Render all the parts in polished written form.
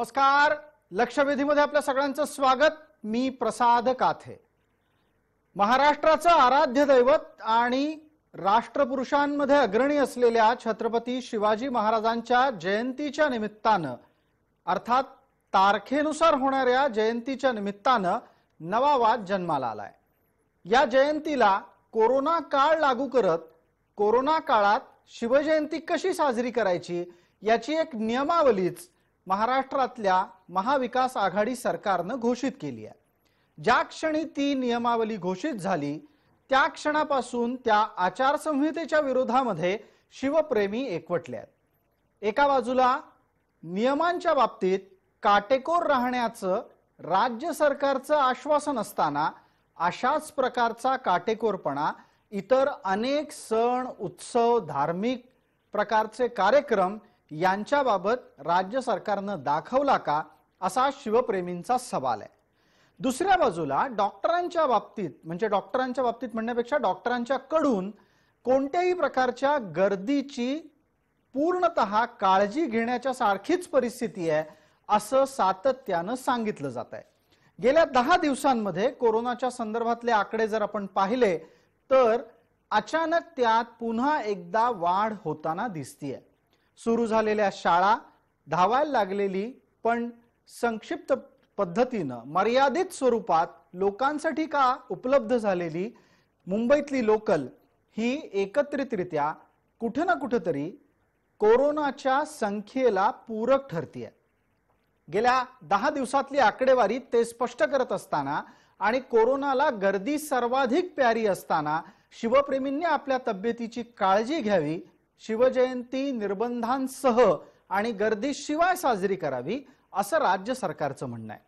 नमस्कार. लक्षवेधीमध्ये आपल्या सगळ्यांचं स्वागत. मी प्रसाद काथे. महाराष्ट्राचं आराध्य दैवत आणि राष्ट्रपुरुषांमध्ये अग्रणी असलेल्या छत्रपती शिवाजी महाराजांच्या जयंतीच्या निमित्तानं अर्थात तारखेनुसार होणाऱ्या जयंतीच्या निमित्तानं नवा वाद जन्माला आलाय. या जयंतीला कोरोना काळ लागू करत कोरोना काळात शिवजयंती कशी साजरी करायची याची एक नियमावलीच महाराष्ट्रातल्या महाविकास आघाडी सरकारनं घोषित केली आहे. ज्या क्षणी ती नियमावली घोषित झाली त्या क्षणापासून त्या आचारसंहितेच्या विरोधामध्ये शिवप्रेमी एकवटले आहेत. एका बाजूला नियमांच्या बाबतीत काटेकोर राहण्याचं राज्य सरकारचं आश्वासन असताना अशाच प्रकारचा काटेकोरपणा इतर अनेक सण उत्सव धार्मिक प्रकारचे कार्यक्रम यांच्याबाबत राज्य सरकारनं दाखवला का असा शिवप्रेमींचा सवाल आहे. दुसऱ्या बाजूला डॉक्टरांच्या बाबतीत म्हणण्यापेक्षा डॉक्टरांच्या कडून कोणत्याही प्रकारच्या गर्दीची पूर्णतः काळजी घेण्याच्या सारखीच परिस्थिती आहे असं सातत्यानं सांगितलं जात आहे. गेल्या 10 दिवसांमध्ये कोरोनाच्या संदर्भातले आकडे जर आपण पाहिले तर अचानक त्यात पुन्हा एकदा वाढ होताना दिसतीये. सुरू झालेल्या शाळा, धावायला लागलेली पण संक्षिप्त पद्धतीनं मर्यादित स्वरूपात लोकांसाठी का उपलब्ध झालेली मुंबईतली लोकल ही एकत्रितरित्या कुठे ना कुठेतरी कोरोनाच्या संख्येला पूरक ठरतीये. गेल्या 10 दिवसातली आकडेवारी ते स्पष्ट करत असताना आणि कोरोनाला गर्दी सर्वाधिक प्यारी असताना शिवप्रेमींनी आपल्या तब्येतीची काळजी घ्यावी, शिवजयंती निर्बंधांसह आणि गर्दीशिवाय साजरी करावी असं राज्य सरकारचं म्हणणं आहे.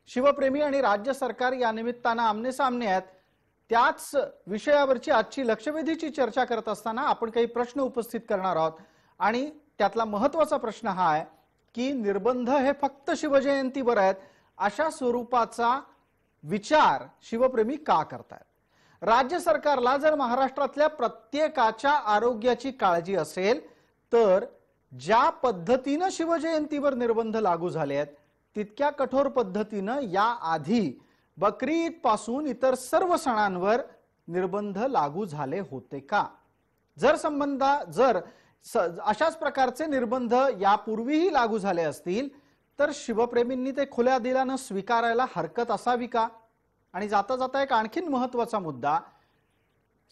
शिवप्रेमी आणि राज्य सरकार या निमित्तानं आमनेसामने आहेत. त्याच विषयावरची आजची लक्षवेधीची चर्चा करत असताना आपण काही प्रश्न उपस्थित करणार आहोत आणि त्यातला महत्त्वाचा प्रश्न हा आहे की निर्बंध हे फक्त शिवजयंतीवर आहेत अशा स्वरूपाचा विचार शिवप्रेमी का करतायत. राज्य सरकारला जर महाराष्ट्रातल्या प्रत्येकाच्या आरोग्याची काळजी असेल तर ज्या पद्धतीनं शिवजयंतीवर निर्बंध लागू झाले आहेत तितक्या कठोर पद्धतीनं या आधी बकरी ईद पासून इतर सर्व सणांवर निर्बंध लागू झाले होते का. जर अशाच प्रकारचे निर्बंध यापूर्वीही लागू झाले असतील तर शिवप्रेमींनी ते खुल्या दिलानं स्वीकारायला हरकत असावी का. आणि जाता जाता एक आणखीन महत्त्वाचा मुद्दा,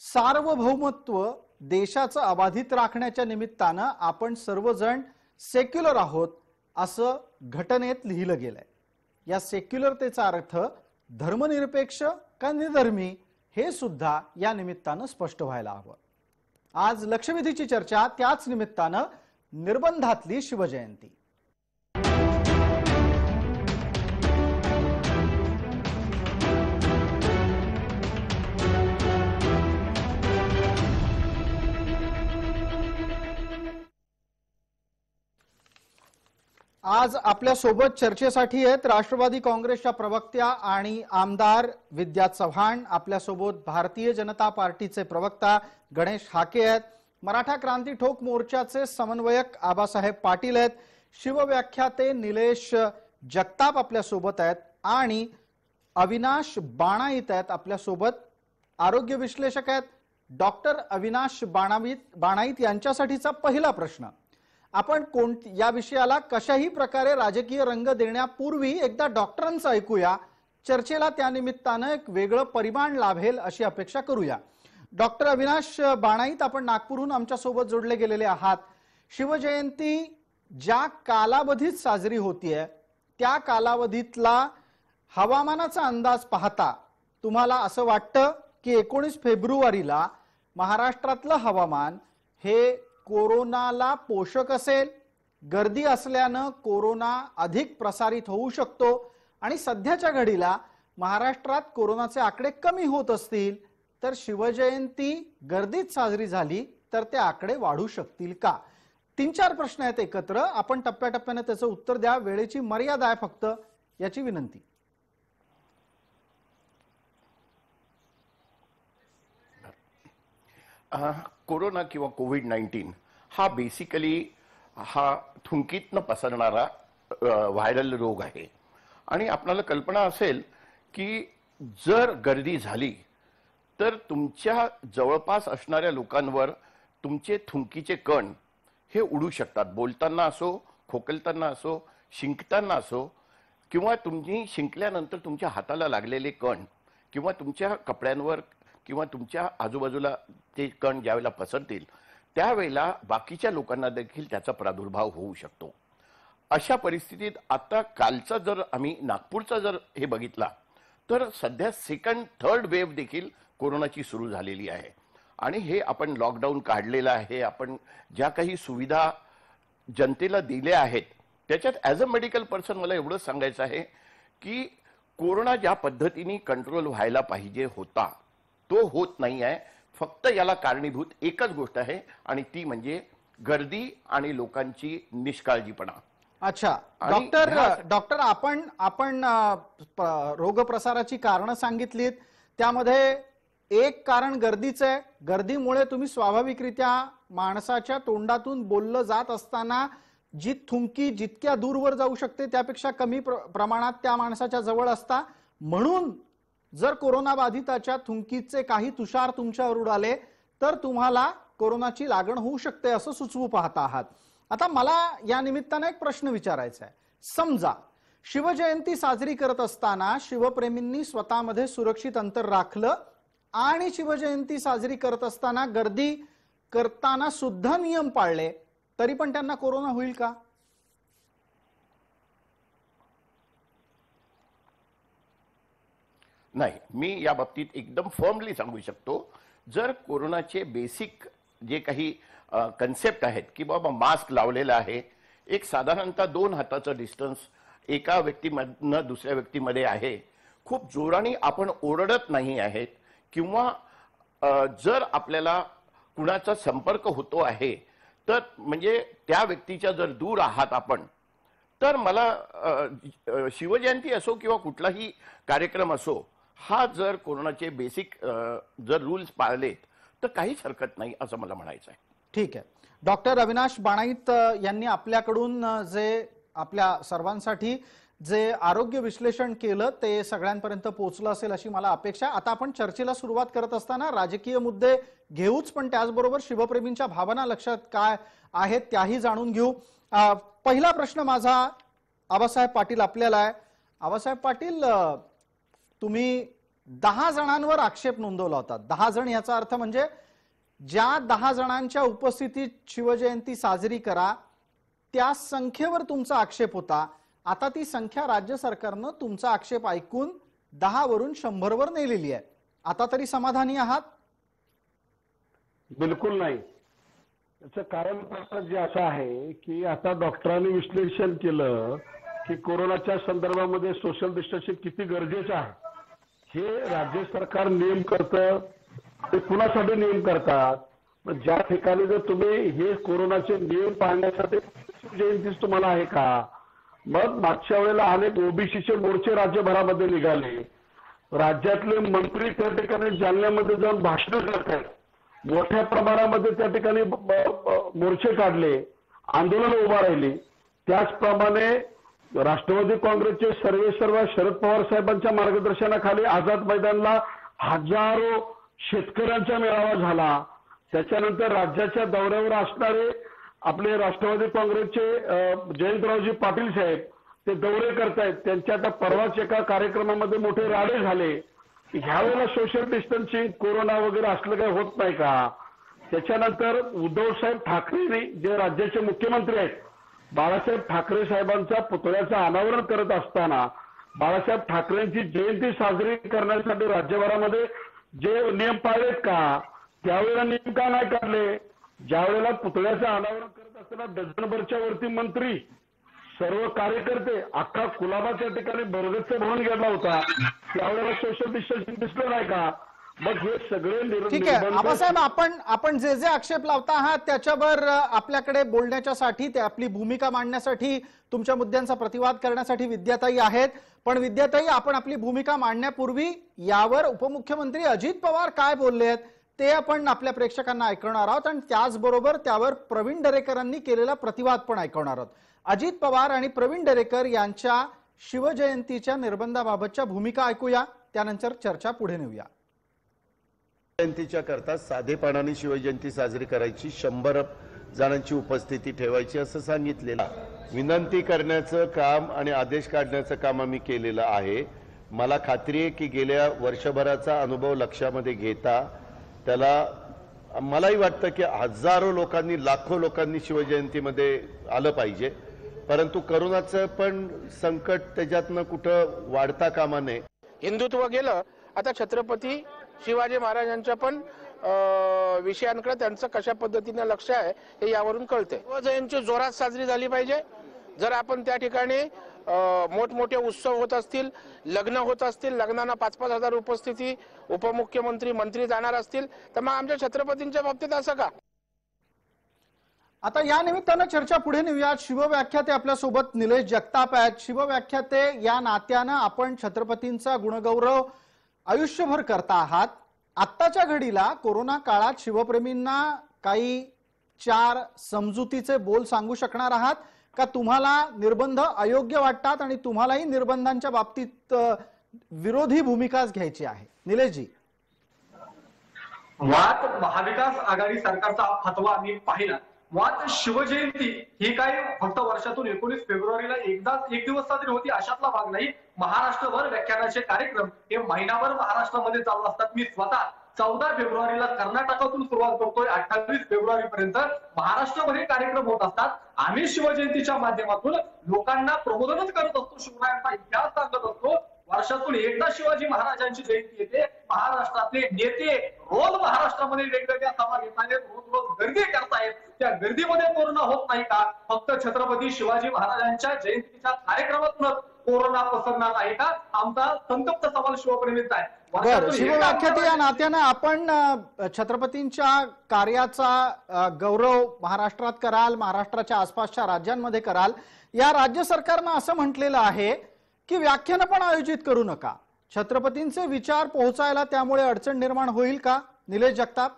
सार्वभौमत्व देशाचं अबाधित राखण्याच्या निमित्तानं आपण सर्वजण सेक्युलर आहोत असं घटनेत लिहिलं गेलंय. या सेक्युलरतेचा अर्थ धर्मनिरपेक्ष का निधर्मी हे सुद्धा या निमित्तानं स्पष्ट व्हायला हवं. आज लक्षवेधीची चर्चा त्याच निमित्तानं निर्बंधातली शिवजयंती. आज आपल्या सोबत चर्चेसाठी आहेत राष्ट्रवादी काँग्रेसच्या प्रवक्त्या आणि आमदार विद्या चव्हाण, आपल्या सोबत भारतीय जनता पार्टीचे प्रवक्ता गणेश हाके आहेत, मराठा क्रांती ठोक मोर्चाचे समन्वयक आबासाहेब पाटील आहेत, शिवव्याख्याते निलेश जगताप आपल्या सोबत आहेत आणि अविनाश बाणाईत आहेत आपल्या सोबत. आरोग्य विश्लेषक आहेत डॉक्टर अविनाश बाणाईत. यांच्यासाठीचा पहिला प्रश्न, आपण या विषयाला कशाही प्रकारे राजकीय रंग देण्यापूर्वी एकदा डॉक्टरांचं ऐकूया. चर्चेला त्यानिमित्तानं एक वेगळं परिमाण लाभेल अशी अपेक्षा करूया. डॉक्टर अविनाश बाणाईत, आपण नागपूरहून आमच्या सोबत जोडले गेलेले आहात. शिवजयंती ज्या कालावधीत साजरी होतीये त्या कालावधीतला हवामानाचा अंदाज पाहता तुम्हाला असं वाटतं की 19 फेब्रुवारीला महाराष्ट्रातलं हवामान हे कोरोनाला पोषक असेल, गर्दी असल्यानं कोरोना अधिक प्रसारित होऊ शकतो आणि सध्याच्या घडीला महाराष्ट्रात कोरोनाचे आकडे कमी होत असतील तर शिवजयंती गर्दीत साजरी झाली तर ते आकडे वाढू शकतील का. 3-4 प्रश्न आहेत एकत्र, आपण टप्प्याटप्प्याने त्याचं उत्तर द्या. वेळेची मर्यादा आहे फक्त, याची विनंती. कोरोना किंवा कोविड-19 हा बेसिकली थुंकीतनं पसरणारा व्हायरल रोग आहे आणि आपल्याला कल्पना असेल की जर गर्दी झाली तर तुमच्या जवळपास असणाऱ्या लोकांवर तुमचे थुंकीचे कण हे उडू शकतात. बोलताना असो, खोकलताना असो, शिंकताना असो किंवा तुम्ही शिंकल्यानंतर तुमच्या हाताला लागलेले कण किंवा तुमच्या कपड्यांवर किंवा तुमच्या आजूबाजूला ते कण ज्यावेळेला पसरतील त्यावेळेला बाकीच्या लोकांना देखील त्याचा प्रादुर्भाव होऊ शकतो. अशा परिस्थितीत आता कालचा जर आम्ही नागपूरचा जर हे बघितला तर सध्या सेकंड थर्ड वेव्ह देखील कोरोनाची सुरू झालेली आहे आणि हे आपण लॉकडाऊन काढलेलं आहे. आपण ज्या काही सुविधा जनतेला दिल्या आहेत त्याच्यात ॲज अ मेडिकल पर्सन मला एवढंच सांगायचं आहे की कोरोना ज्या पद्धतीने कंट्रोल व्हायला पाहिजे होता तो होत नाही आहे. फक्त याला कारणीभूत एकच गोष्ट आहे आणि ती म्हणजे गर्दी आणि लोकांची निष्काळजीपणा. अच्छा डॉक्टर आपण रोगप्रसाराची कारणं सांगितलीत, त्यामध्ये एक कारण गर्दीचं आहे. गर्दीमुळे तुम्ही स्वाभाविकरित्या माणसाच्या तोंडातून बोललं जात असताना जी थुंकी जितक्या दूरवर जाऊ शकते त्यापेक्षा कमी प्रमाणात त्या माणसाच्या जवळ असता, म्हणून जर कोरोना बाधिताच्या थुंकीचे काही तुषार तुमच्यावर उडाले तर तुम्हाला कोरोनाची लागण होऊ शकते असं सुचवू पाहता आहात. आता मला या निमित्ताने एक प्रश्न विचारायचा आहे. समजा शिवजयंती साजरी करत असताना शिवप्रेमींनी स्वतःमध्ये सुरक्षित अंतर राखलं आणि शिवजयंती साजरी करत असताना गर्दी करताना सुद्धा नियम पाळले तरी पण त्यांना कोरोना होईल का? नाही, मी या बाबतीत एकदम फर्मली सांगू शकतो. जर कोरोनाचे बेसिक जे काही कन्सेप्ट आहेत की बाबा मास्क लावलेला आहे, एक साधारणतः 2 हाताचं डिस्टन्स एका व्यक्तीमधनं दुसऱ्या व्यक्तीमध्ये आहे, खूप जोराने आपण ओरडत नाही आहेत किंवा जर आपल्याला कुणाचा संपर्क होतो आहे तर म्हणजे त्या व्यक्तीच्या जर दूर आहात आपण, तर मला शिवजयंती असो किंवा कुठलाही कार्यक्रम असो, हा जर कोरोनाचे बेसिक जर रूल्स पाळलेत तर काहीच हरकत नाही असं मला म्हणायचं आहे. ठीक आहे. डॉक्टर अविनाश बाणाईत यांनी आपल्याकडून जे आपल्या सर्वांसाठी जे आरोग्य विश्लेषण केलं ते सगळ्यांपर्यंत पोहोचलं असेल अशी मला अपेक्षा. आता आपण चर्चेला सुरुवात करत असताना राजकीय मुद्दे घेऊच, पण त्याचबरोबर शिवप्रेमींच्या भावना लक्षात काय आहेत त्याही जाणून घेऊ. पहिला प्रश्न माझा आबासाहेब पाटील आपल्याला आहे. आबासाहेब पाटील, तुम्ही 10 जणांवर आक्षेप नोंदवला होता. 10 जण याचा अर्थ म्हणजे ज्या 10 जणांच्या उपस्थितीत शिवजयंती साजरी करा त्या संख्येवर तुमचा आक्षेप होता. आता ती संख्या राज्य सरकारनं तुमचा आक्षेप ऐकून 10 वरून 100 वर नेलेली आहे. आता तरी समाधानी आहात? बिलकुल नाही. याचं कारण जे असं आहे की आता डॉक्टरांनी विश्लेषण केलं की कोरोनाच्या संदर्भामध्ये सोशल डिस्टन्सिंग किती गरजेचं आहे. हे राज्य सरकार नियम करतं, ते कुणासाठी नियम करतात? ज्या ठिकाणी जर तुम्ही हे कोरोनाचे नियम पाळण्यासाठी जयंतीच तुम्हाला आहे का? मग मागच्या वेळेला अनेक ओबीसीचे मोर्चे राज्यभरामध्ये निघाले. राज्यातले मंत्री त्या ठिकाणी जालन्यामध्ये जाऊन भाषण करतात, मोठ्या प्रमाणामध्ये त्या ठिकाणी मोर्चे काढले, आंदोलन उभा राहिली. त्याचप्रमाणे राष्ट्रवादी काँग्रेसचे सर्व शरद पवार साहेबांच्या मार्गदर्शनाखाली आझाद मैदानला हजारो शेतकऱ्यांचा मेळावा झाला. त्याच्यानंतर राज्याच्या दौऱ्यावर असणारे आपले राष्ट्रवादी काँग्रेसचे जयंतरावजी पाटील साहेब ते दौरे करतायत. त्यांच्या आता परवाच एका कार्यक्रमामध्ये मोठे राडे झाले. ह्यावेळेला सोशल डिस्टन्सिंग कोरोना वगैरे असलं काही होत नाही का? त्याच्यानंतर उद्धव साहेब ठाकरे जे राज्याचे मुख्यमंत्री आहेत, बाळासाहेब ठाकरे साहेबांचा पुतळ्याचं अनावरण करत असताना बाळासाहेब ठाकरेंची जयंती साजरी करण्यासाठी राज्यभरामध्ये जे नियम पाळलेत का? त्यावेळेला नियम का नाही काढले? ज्या वेळेला पुतळ्याचं अनावरण करत असताना डझनभरच्या वरती मंत्री, सर्व कार्यकर्ते, अख्खा कुलाबा त्या ठिकाणी बरगतचं भवन गेला होता, त्यावेळेला सोशल डिस्टन्सिंग दिसलं नाही का? मग हे सगळे ठीक आहे आबासाहेब, आपण जे जे आक्षेप लावता आहात त्याच्यावर आपल्याकडे बोलण्याच्यासाठी, ते आपली भूमिका मांडण्यासाठी, तुमच्या मुद्द्यांचा प्रतिवाद करण्यासाठी विद्याताई आहेत. पण विद्याताई, आपण आपली भूमिका मांडण्यापूर्वी यावर उपमुख्यमंत्री अजित पवार काय बोलले आहेत ते आपण आपल्या प्रेक्षकांना ऐकवणार आहोत आणि त्याचबरोबर त्यावर प्रवीण दरेकरांनी केलेला प्रतिवाद पण ऐकवणार आहोत. अजित पवार आणि प्रवीण दरेकर यांच्या शिवजयंतीच्या निर्बंधाबाबतच्या भूमिका ऐकूया, त्यानंतर चर्चा पुढे नेऊया. जयंतीच्या करता साधेपणाने शिवजयंती साजरी करायची, 100 जणांची उपस्थिती ठेवायची असं सांगितलेलं. विनंती करण्याचं काम आणि आदेश काढण्याचं काम आम्ही केलेलं आहे. मला खात्री आहे की गेल्या वर्षभराचा अनुभव लक्षामध्ये घेता त्याला मलाही वाटतं की हजारो लोकांनी, लाखो लोकांनी शिवजयंतीमध्ये आलं पाहिजे, परंतु करोनाचं पण संकट त्याच्यातनं कुठं वाढता कामा नये. हिंदुत्व गेलं, आता छत्रपती शिवाजी महाराजांच्या पण विषयांकडे त्यांचं कशा पद्धतीने लक्ष आहे हे यावरून कळते. शिवजयंती जोरात साजरी झाली पाहिजे. जर आपण त्या ठिकाणी मोठमोठे उत्सव होत असतील, लग्न होत असतील, लग्नांना 5-5 हजार उपस्थिती, उपमुख्यमंत्री, मंत्री जाणार असतील, तर मग आमच्या छत्रपतींच्या बाबतीत असं का? आता या निमित्तानं चर्चा पुढे नेऊया. शिवव्याख्याते आपल्या सोबत निलेश जगताप आहेत. शिवव्याख्याते या नात्यानं आपण छत्रपतींचा गुणगौरव आयुष्यभर करता आहात. आत्ताच्या घडीला कोरोना काळात शिवप्रेमींना काही 4 समजुतीचे बोल सांगू शकणार आहात का? तुम्हाला निर्बंध अयोग्य वाटतात आणि तुम्हालाही निर्बंधांच्या बाबतीत विरोधी भूमिकाच घ्यायची आहे? निलेशजी, मुळात महाविकास आघाडी सरकारचा फतवा आम्ही पाहिला. मुळात शिवजयंती ही काय फक्त वर्षातून 19 फेब्रुवारीला एकदाच एक दिवस साजरी होती अशातला भाग नाही. महाराष्ट्रभर व्याख्यानाचे कार्यक्रम हे महिनाभर महाराष्ट्रामध्ये चालू असतात. मी स्वतः 14 फेब्रुवारीला कर्नाटकातून सुरुवात करतोय, 28 फेब्रुवारी पर्यंत महाराष्ट्रामध्ये कार्यक्रम होत असतात. आम्ही शिवजयंतीच्या माध्यमातून लोकांना प्रबोधनच करत असतो, शिवरायांचा इतिहास सांगत असतो. वर्षातून एकदा शिवाजी महाराजांची जयंती येते. महाराष्ट्रातले नेते रोज महाराष्ट्रामध्ये वेगवेगळ्या सभा घेत आहेत, रोज गर्दी करतायत. त्या गर्दीमध्ये कोरोना होत नाही का? फक्त छत्रपती शिवाजी महाराजांच्या जयंतीच्या कार्यक्रमातूनच कोरोना पसरणार आहे का? आमचा संतप्त सवाल शिवप्रेमींचा आहे. बरं, शिवव्याख्याते या नात्यानं आपण छत्रपतींच्या कार्याचा गौरव महाराष्ट्रात कराल, महाराष्ट्राच्या आसपासच्या राज्यांमध्ये कराल. या राज्य सरकारनं असं म्हटलेलं आहे की व्याख्यानं पण आयोजित करू नका. छत्रपतींचे विचार पोहोचायला त्यामुळे अडचण निर्माण होईल का? निलेश जगताप,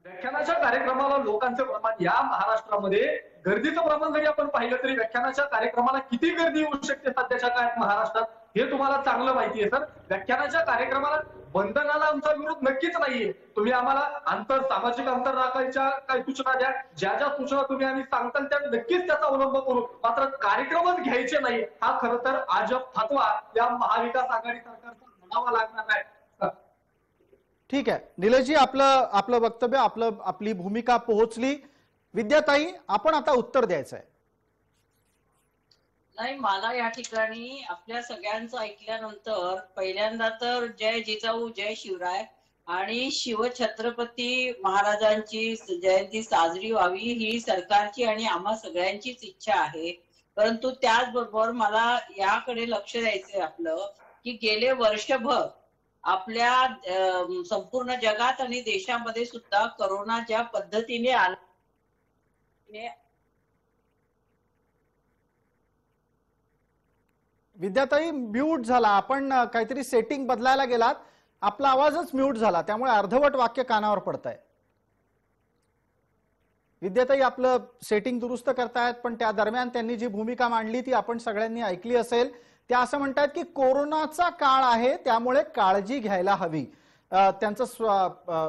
व्याख्यानाच्या कार्यक्रमाला लोकांचे प्रमाण या महाराष्ट्रामध्ये, गर्दीचं प्रमाण जरी आपण पाहिलं तरी व्याख्यानाच्या कार्यक्रमाला किती गर्दी होऊ शकते सध्याच्या काळात महाराष्ट्रात हे तुम्हाला चांगलं माहिती आहे. सर, व्याख्यानाच्या कार्यक्रमाला बंधनाला आमचा विरोध नक्कीच नाहीये. तुम्ही आम्हाला सामाजिक अंतर राखायच्या काही सूचना द्या, ज्या ज्या सूचना तुम्ही आम्ही सांगताल त्या नक्कीच त्याचा अवलंब करू, मात्र कार्यक्रमच घ्यायचे नाही हा खरं तर अजब फतवा या महाविकास आघाडी सरकारचा म्हणावा लागणार नाही. ठीक आहे निलेशजी, आपलं वक्तव्य, आपली भूमिका पोहोचली. विद्याताई, आपण आता उत्तर द्यायचं आहे. नाही, मला या ठिकाणी आपल्या सगळ्यांचं ऐकल्यानंतर पहिल्यांदा तर जय जिजाऊ जय शिवराय आणि शिवछत्रपती महाराजांची जयंती साजरी व्हावी ही सरकारची आणि आम्हा सगळ्यांचीच इच्छा आहे. परंतु त्याचबरोबर मला याकडे लक्ष द्यायचंय आपलं की गेले वर्षभर आपल्या संपूर्ण जगात आणि देशामध्ये सुद्धा कोरोना ज्या पद्धतीने आला, विद्याताई म्यूट झाला. आपण काहीतरी सेटिंग बदलायला गेलात, आपला आवाजच म्यूट झाला, त्यामुळे अर्धवट वाक्य कानावर पडतंय. विद्याताई आपलं सेटिंग दुरुस्त करतायत, पण त्या दरम्यान त्यांनी जी भूमिका मांडली ती आपण सगळ्यांनी ऐकली असेल. त्या असं म्हणतात की कोरोनाचा काळ आहे त्यामुळे काळजी घ्यायला हवी. त्यांचं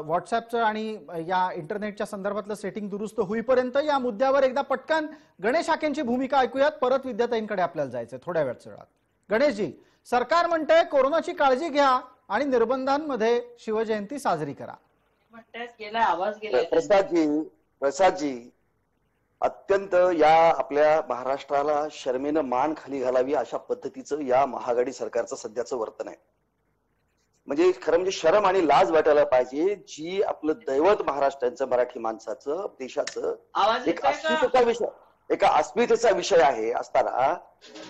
व्हॉट्सअपचं आणि या इंटरनेटच्या संदर्भातलं सेटिंग दुरुस्त होईपर्यंत या मुद्द्यावर एकदा पटकन गणेश हाकेंची भूमिका ऐकूयात. परत विद्याताईंकडे आपल्याला जायचंय थोड्या वेळात. गणेशजी, सरकार म्हणतंय कोरोनाची काळजी घ्या आणि निर्बंधांमध्ये शिवजयंती साजरी करा. म्हणतात गेला आवाज गेला. प्रसादजी, अत्यंत या आपल्या महाराष्ट्राला शर्मेनं मान खाली घालावी अशा पद्धतीचं या महाआघाडी सरकारचं सध्याचं वर्तन आहे. म्हणजे खरं म्हणजे शरम आणि लाज वाटायला पाहिजे. जी आपलं दैवत महाराष्ट्राचं, मराठी माणसाचं, देशाचं एक अस्मितेचा विषय, एका अस्मितेचा विषय आहे असताना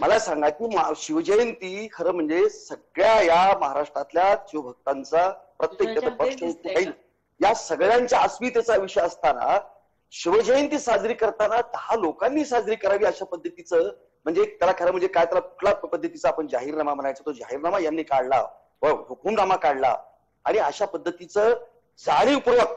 मला सांगा की शिवजयंती खरं म्हणजे सगळ्या या महाराष्ट्रातल्या शिवभक्तांचा, प्रत्येक पक्ष, या सगळ्यांच्या अस्मितेचा विषय असताना शिवजयंती साजरी करताना 10 लोकांनी साजरी करावी अशा पद्धतीचं, म्हणजे त्याला खरं म्हणजे काय, त्याला कुठल्या पद्धतीचा आपण जाहीरनामा म्हणायचा, तो जाहीरनामा यांनी काढला, हुकुमनामा काढला आणि अशा पद्धतीचं जाणीवपूर्वक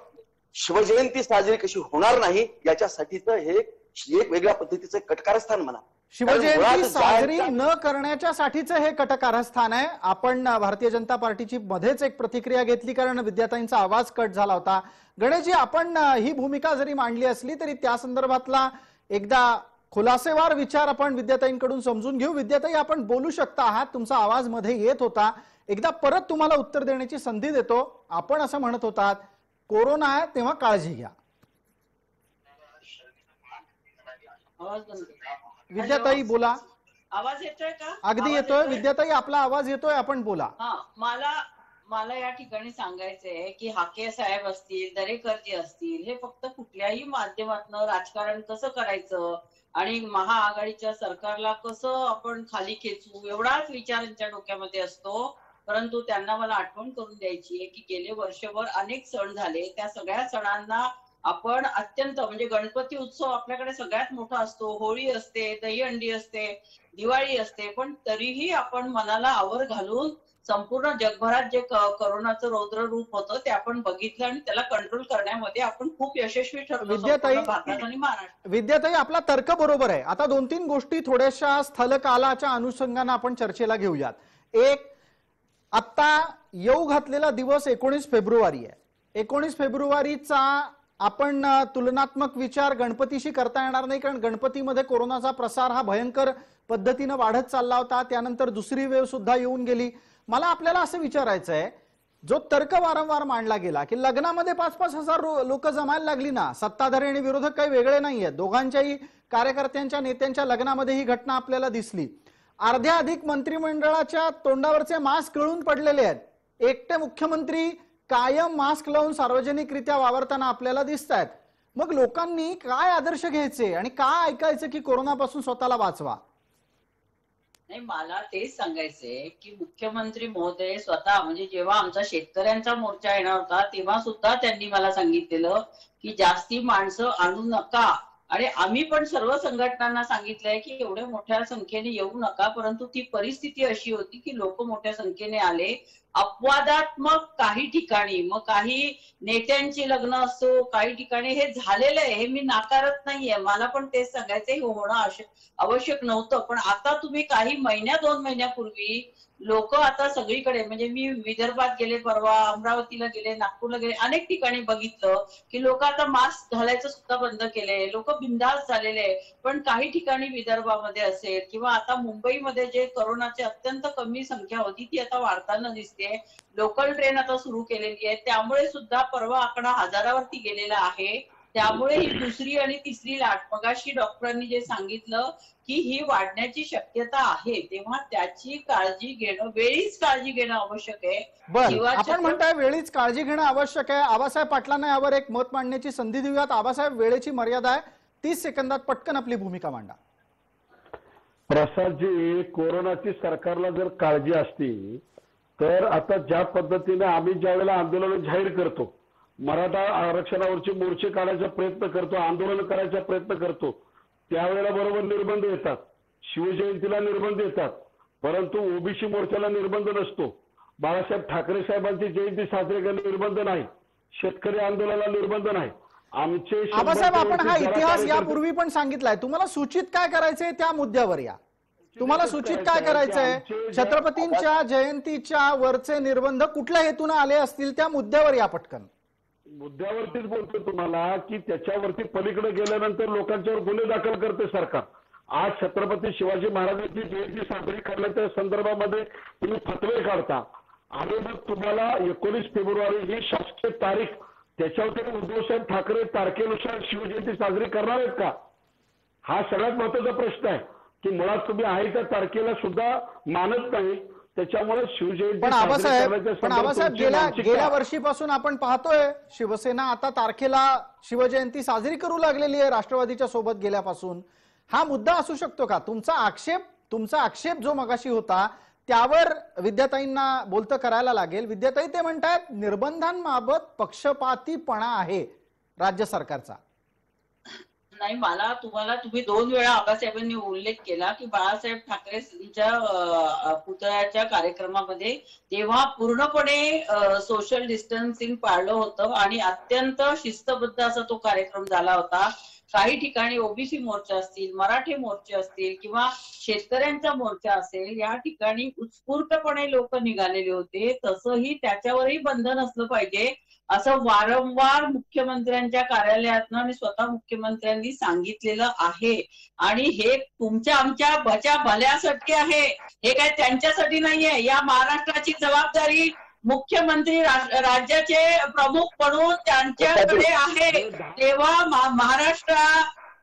शिवजयंती साजरी कशी होणार नाही याच्यासाठीच हे एक वेगळ्या पद्धतीचं कटकारस्थान म्हणा. शिवजयंती मुळात साजरी न करण्याच्यासाठीच हे कटकारस्थान आहे. आपण भारतीय जनता पार्टीची मध्येच एक प्रतिक्रिया घेतली कारण विद्याताईंचा आवाज कट झाला होता. गणेशजी, आपण ही भूमिका जरी मांडली असली तरी त्या संदर्भातला एकदा खुलासेवार विचार आपण विद्याताईंकडून समजून घेऊ. विद्याताई, आपण बोलू शकता आहात, तुमचा आवाज मध्ये येत होता. एकदा परत तुम्हाला उत्तर देण्याची संधी देतो. आपण असं म्हणत होतात कोरोना आहे तेव्हा काळजी घ्या. विद्याताई बोला. आवाज येतोय का? अगदी येतोय विद्याताई, आपला आवाज येतोय, आपण बोला. मला या ठिकाणी सांगायचंय की हाके साहेब असतील, दरेकरजी असतील, हे फक्त कुठल्याही माध्यमातून राजकारण कसं करायचं आणि महाआघाडीच्या सरकारला कसं आपण खाली खेचू एवढाच विचार त्यांच्या डोक्यामध्ये असतो. परंतु त्यांना मला आठवण करून द्यायची आहे की गेले वर्षभर अनेक सण झाले. त्या सगळ्या सणांना आपण अत्यंत म्हणजे गणपती उत्सव आपल्याकडे सगळ्यात मोठा असतो, होळी असते, दहीहंडी असते, दिवाळी असते, पण तरीही आपण मनाला आवर घालून संपूर्ण जगभरात जे कोरोनाचं रौद्र रूप होतं ते आपण बघितलं आणि त्याला कंट्रोल करण्यामध्ये आपण खूप यशस्वी ठरलो भारतात आणि महाराष्ट्र. विद्याताई, आपला तर्क बरोबर आहे. आता 2-3 गोष्टी थोड्याशा स्थलकालाच्या अनुषंगाने आपण चर्चेला घेऊयात. एक, आता येऊ घातलेला दिवस 19 फेब्रुवारी आहे. 19 फेब्रुवारीचा आपण तुलनात्मक विचार गणपतीशी करता येणार नाही कारण गणपतीमध्ये कोरोनाचा प्रसार हा भयंकर पद्धतीने वाढत चालला होता. त्यानंतर दुसरी वेव्ह सुद्धा येऊन गेली. मला आपल्याला असं विचारायचं आहे, जो तर्क वारंवार मांडला गेला की लग्नामध्ये 5-5 हजार लोक जमायला लागली ना, सत्ताधारी आणि विरोधक काही वेगळे नाहीये, दोघांच्याही कार्यकर्त्यांच्या नेत्यांच्या लग्नामध्ये ही घटना आपल्याला दिसली. अर्ध्या अधिक मंत्रिमंडळाच्या तोंडावरचे मास्क गळून पडलेले आहेत. एकटे मुख्यमंत्री कायम मास्क लावून सार्वजनिकरित्या वावरताना आपल्याला दिसत आहेत. मग लोकांनी काय आदर्श घ्यायचे आणि काय ऐकायचं की कोरोनापासून स्वतःला वाचवा? नाही, मला तेच सांगायचंय की मुख्यमंत्री महोदय स्वतः म्हणजे जेव्हा आमचा शेतकऱ्यांचा मोर्चा येणार होता तेव्हा सुद्धा त्यांनी मला सांगितलेलं की जास्ती माणसं आणू नका. आणि आम्ही पण सर्व संघटनांना सांगितलंय की एवढ्या मोठ्या संख्येने येऊ नका. परंतु ती परिस्थिती अशी होती की लोक मोठ्या संख्येने आले. अपवादात्मक काही ठिकाणी, मग काही नेत्यांची लग्न असो, काही ठिकाणी हे झालेलं आहे, हे मी नाकारत नाहीये. मला पण तेच सांगायचंय, हे होणं आवश्यक नव्हतं. पण आता तुम्ही काही 2 महिन्यापूर्वी लोक आता सगळीकडे म्हणजे मी विदर्भात गेले, परवा अमरावतीला गेले, नागपूरला गेले, अनेक ठिकाणी बघितलं की लोक आता मास्क घालायचं सुद्धा बंद केले, लोक बिनधास्त झालेले. पण काही ठिकाणी विदर्भामध्ये असेल किंवा आता मुंबईमध्ये जे कोरोनाची अत्यंत कमी संख्या होती ती आता वाढताना दिसते. लोकल ट्रेन आता सुरू केलेली आहे, त्यामुळे सुद्धा परवा आकडा 1000वरती गेलेला आहे. त्यामुळे ही दुसरी आणि तिसरी लाट, मगाशी डॉक्टरांनी जे सांगितलं की ही वाढण्याची शक्यता आहे, तेव्हा त्याची काळजी घेणं, वेळीच काळजी घेणं आवश्यक आहे. बरं, आपण म्हणताय वेळीच काळजी घेणं आवश्यक आहे. आबासाहेब पाटलांना यावर एक मत मांडण्याची संधी देऊयात. आबासाहेब, वेळेची मर्यादा आहे, 30 सेकंदात पटकन आपली भूमिका मांडा. प्रसादजी, कोरोनाची सरकारला जर काळजी असती तर आता ज्या पद्धतीने आम्ही ज्या वेळेला आंदोलन जाहीर करतो, मराठा आरक्षणावरचे मोर्चे काढायचा प्रयत्न करतो, आंदोलन करायचा प्रयत्न करतो, त्यावेळेला बरोबर निर्बंध येतात. शिवजयंतीला निर्बंध येतात, परंतु ओबीसी मोर्चाला निर्बंध नसतो. बाळासाहेब ठाकरे साहेबांची जयंती साजरी करण्याला निर्बंध नाही, शेतकरी आंदोलनाला निर्बंध नाही. आमचे आबासाहेब, आपण हा इतिहास यापूर्वी पण सांगितलाय. तुम्हाला सूचित काय करायचंय त्या मुद्द्यावर या. तुम्हाला सूचित काय करायचंय? छत्रपतींच्या जयंतीच्या वरचे निर्बंध कुठल्या हेतून आले असतील त्या मुद्द्यावर या पटकन. मुद्द्यावरतीच बोलतो तुम्हाला की त्याच्यावरती पलीकडे गेल्यानंतर लोकांच्यावर गुन्हे दाखल करते सरकार. आज छत्रपती शिवाजी महाराजांची जयंती साजरी करण्याच्या संदर्भामध्ये तुम्ही फतवे काढता आणि मग तुम्हाला 19 फेब्रुवारी ही शासकीय तारीख, त्याच्यावरती उद्धवसाहेब ठाकरे तारखेनुसार शिवजयंती साजरी करणार आहेत का? हा सगळ्यात महत्वाचा प्रश्न आहे की मुळात तुम्ही आहे त्या तारखेला सुद्धा मानत नाही. त्याच्यामुळे शिवजयंती पण आबासाहेब गेल्या वर्षीपासून आपण पाहतोय शिवसेना आता तारखेला शिवजयंती साजरी करू लागलेली आहे राष्ट्रवादीच्या सोबत गेल्यापासून. हा मुद्दा असू शकतो का? तुमचा आक्षेप जो मगाशी होता त्यावर विद्याताईंना बोलतं करायला लागेल. विद्याताई, ते म्हणतात निर्बंधांबाबत पक्षपातीपणा आहे राज्य सरकारचा. नाही, मला तुम्ही 2 वेळा आबासाहेबांनी उल्लेख केला की बाळासाहेब ठाकरेंच्या पुतळ्याच्या कार्यक्रमामध्ये तेव्हा पूर्णपणे सोशल डिस्टन्सिंग पाळलं होतं आणि अत्यंत शिस्तबद्ध असा तो कार्यक्रम झाला होता. काही ठिकाणी ओबीसी मोर्चा असतील, मराठी मोर्चे असतील किंवा शेतकऱ्यांचा मोर्चा असेल, या ठिकाणी उत्स्फूर्तपणे लोक निघालेले होते. तसंही त्याच्यावरही बंधन असलं पाहिजे असं वारंवार मुख्यमंत्र्यांच्या कार्यालयातनं आणि स्वतः मुख्यमंत्र्यांनी सांगितलेलं आहे. आणि हे तुमच्या आमच्या बच्या भल्यासाठी आहे, हे काय त्यांच्यासाठी नाहीये. या महाराष्ट्राची जबाबदारी मुख्यमंत्री राज्याचे प्रमुख म्हणून त्यांच्याकडे आहे.